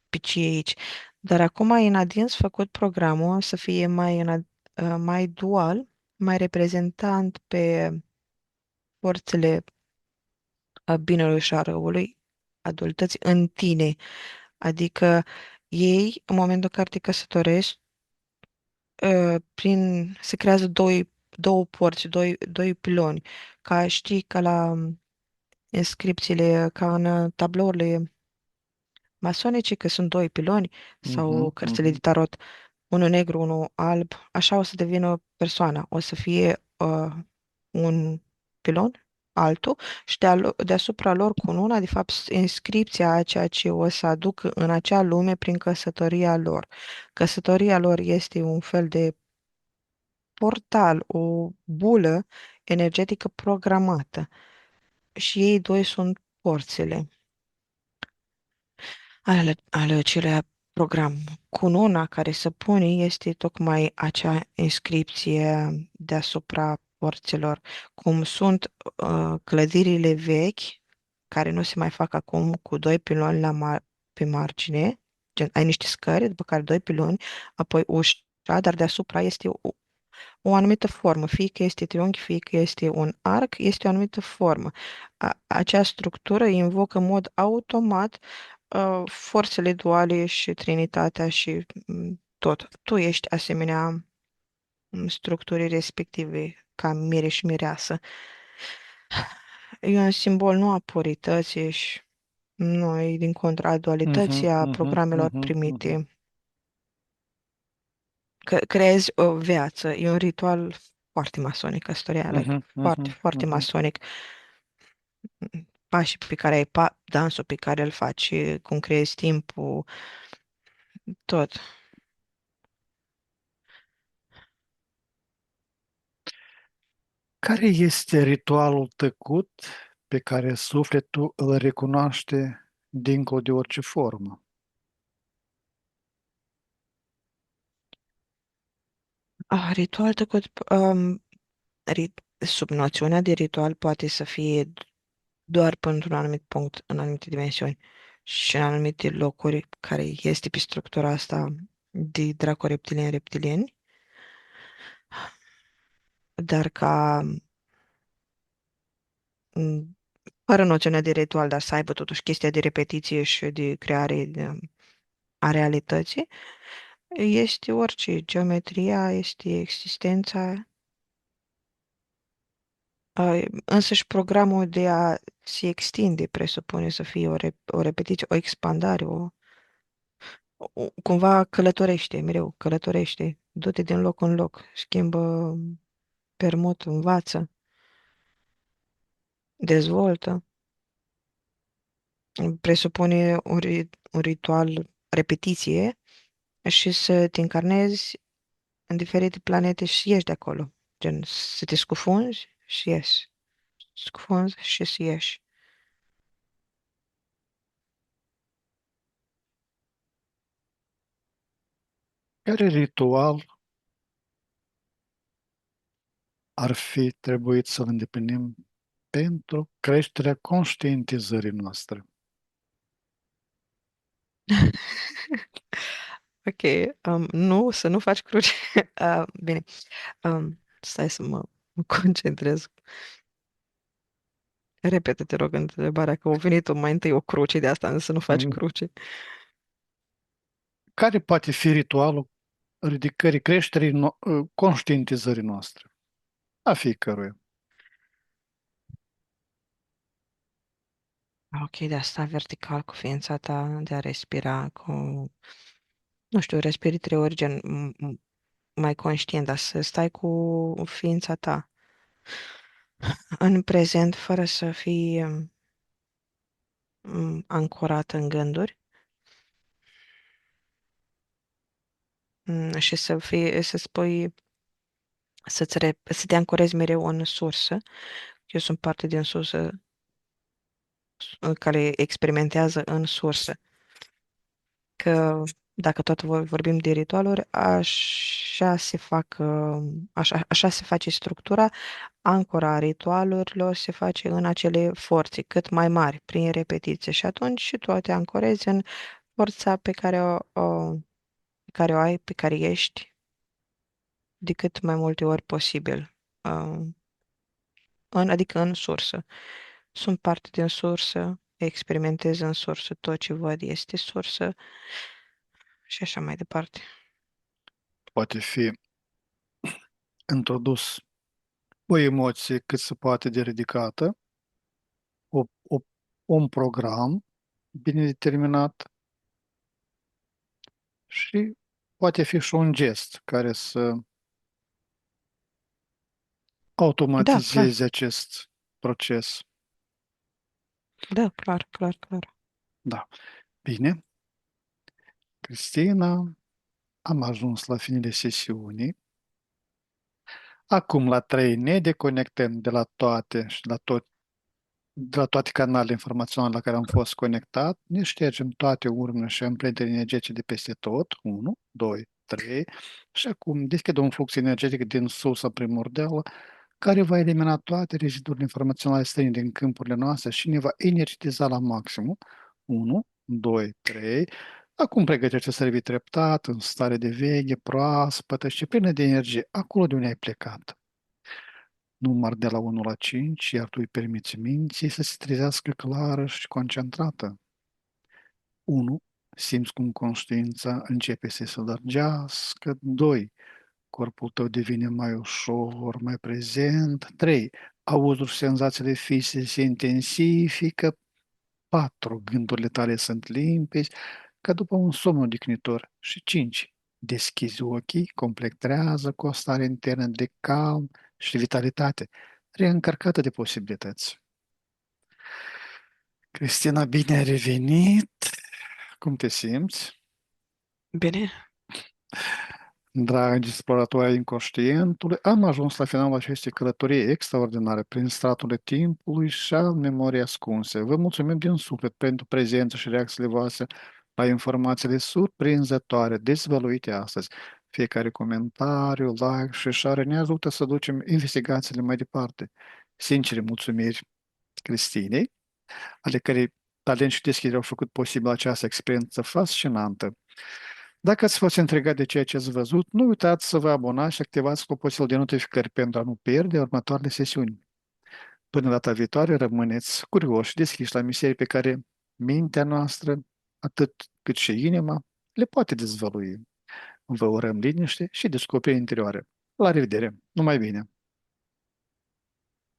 pe ce e aici. Dar acum e în adins făcut programul să fie mai dual, mai reprezentant pe forțele binelui și a răului, adultăți în tine. Adică ei, în momentul în care te căsătorești, se creează două porți, doi piloni. Ca știi, ca la inscripțiile, ca în tablourile masonice, că sunt doi piloni, sau mhm, cărțile de mhm. tarot, unul negru, unul alb, așa o să devină persoana. O să fie un pilon, altul, și deasupra lor cununa, de fapt, inscripția a ceea ce o să aduc în acea lume prin căsătoria lor. Căsătoria lor este un fel de portal, o bulă energetică programată și ei doi sunt porțile ale acelea program. Cununa care se pune este tocmai acea inscripție deasupra porților, cum sunt clădirile vechi, care nu se mai fac acum cu doi piloni pe margine, gen, ai niște scări, după care doi piloni, apoi ușa, dar deasupra este o anumită formă, fie că este triunghi, fie că este un arc, este o anumită formă. Acea structură invocă în mod automat forțele duale și trinitatea și tot. Tu ești asemenea structurii respective, ca mire și mireasă. e un simbol nu a purității și nu, e din contra a dualității Mhm, a mhm, programelor mhm, mhm, primite. Că creezi o viață, e un ritual foarte masonic, căsătoria, like, mhm, foarte, mhm, foarte mhm. masonic. Pașii pe care ai, dansul pe care îl faci, cum creezi timpul, tot. Care este ritualul tăcut pe care sufletul îl recunoaște dincolo de orice formă? Ritual tăcut, sub noțiunea de ritual poate să fie doar până într-un anumit punct, în anumite dimensiuni și în anumite locuri care este pe structura asta de draco-reptilieni, dar m, fără noțiunea de ritual, dar să aibă totuși chestia de repetiție și de creare a realității, este orice. Geometria este existența, însăși programul de a se extinde presupune să fie o repetiție, o expandare, cumva călătorește, mereu călătorește, du-te din loc în loc, schimbă, permut, învață, dezvoltă. Presupune un ritual, repetiție și să te încarnezi în diferite planete și ieși de acolo. Gen, să te scufunzi și ieși. Scufunzi și să ieși. Care ritual ar fi trebuit să-l îndeplinim pentru creșterea conștientizării noastre? Ok, nu, să nu faci cruce. Bine, stai să mă concentrez. Repetă, te rog, întrebarea, că au venit mai întâi o cruce de asta, să nu faci Mm. cruce. Care poate fi ritualul ridicării creșterii conștientizării noastre? A fiecăruia. Ok, de asta vertical cu ființa ta, de a respira cu, nu știu, respiri 3 ori, gen, mai conștient, dar să stai cu ființa ta în prezent, fără să fii ancorat în gânduri, și să spui, să te ancorezi mereu în sursă. Eu sunt parte din sursă, care experimentează în sursă. Că dacă tot vorbim de ritualuri, așa se face structura, ancora ritualurilor se face în acele forțe cât mai mari, prin repetiție. Și atunci și tu te ancorezi în forța pe care o ai, pe care ești, de cât mai multe ori posibil. Uh, adică în sursă. Sunt parte din sursă, experimentez în sursă, tot ce văd este sursă și așa mai departe. Poate fi introdus o emoție cât se poate de ridicată, o, o, un program bine determinat și poate fi și un gest care să Da, clar. automatizeze acest proces. Da, clar, clar, clar. Da. Bine, Cristina, am ajuns la finele sesiunii. Acum, la 3, ne deconectăm de la toate și de la toate canalele informaționale la care am fost conectat, ne ștergem toate urmele și amprentele energetice de peste tot. 1, 2, 3. Și acum deschidem un flux energetic din sursa primordială care va elimina toate rezidurile informaționale străine din câmpurile noastre și ne va energetiza la maximum. 1, 2, 3. Acum pregătește să revii treptat, în stare de veche, proaspătă și plină de energie, acolo de unde ai plecat. Număr de la 1 la 5, iar tu îi permiți minții să se trezească clară și concentrată. 1. Simți cum conștiința începe să se lărgească. 2. Corpul tău devine mai ușor, mai prezent. 3. Auzul și senzațiile fizice se intensifică. 4. Gândurile tale sunt limpezi, ca după un somn odihnitor. Și 5. Deschizi ochii, completrează cu o stare internă de calm și vitalitate, reîncărcată de posibilități. Cristina, bine ai revenit! Cum te simți? Bine? Dragi exploratori ai inconștientului, am ajuns la finalul acestei călătorii extraordinare prin straturile timpului și al memoriei ascunse. Vă mulțumim din suflet pentru prezență și reacțiile voastre la informațiile surprinzătoare dezvăluite astăzi. Fiecare comentariu, like și share ne ajută să ducem investigațiile mai departe. Sincere mulțumiri Cristinei, ale cărei talent și deschidere au făcut posibil această experiență fascinantă. Dacă ați fost intrigat de ceea ce ați văzut, nu uitați să vă abonați și activați clopoțelul de notificări pentru a nu pierde următoarele sesiuni. Până data viitoare, rămâneți curioși și deschiși la misterii pe care mintea noastră, atât cât și inima, le poate dezvălui. Vă urăm liniște și descoperiri interioare. La revedere! Numai bine!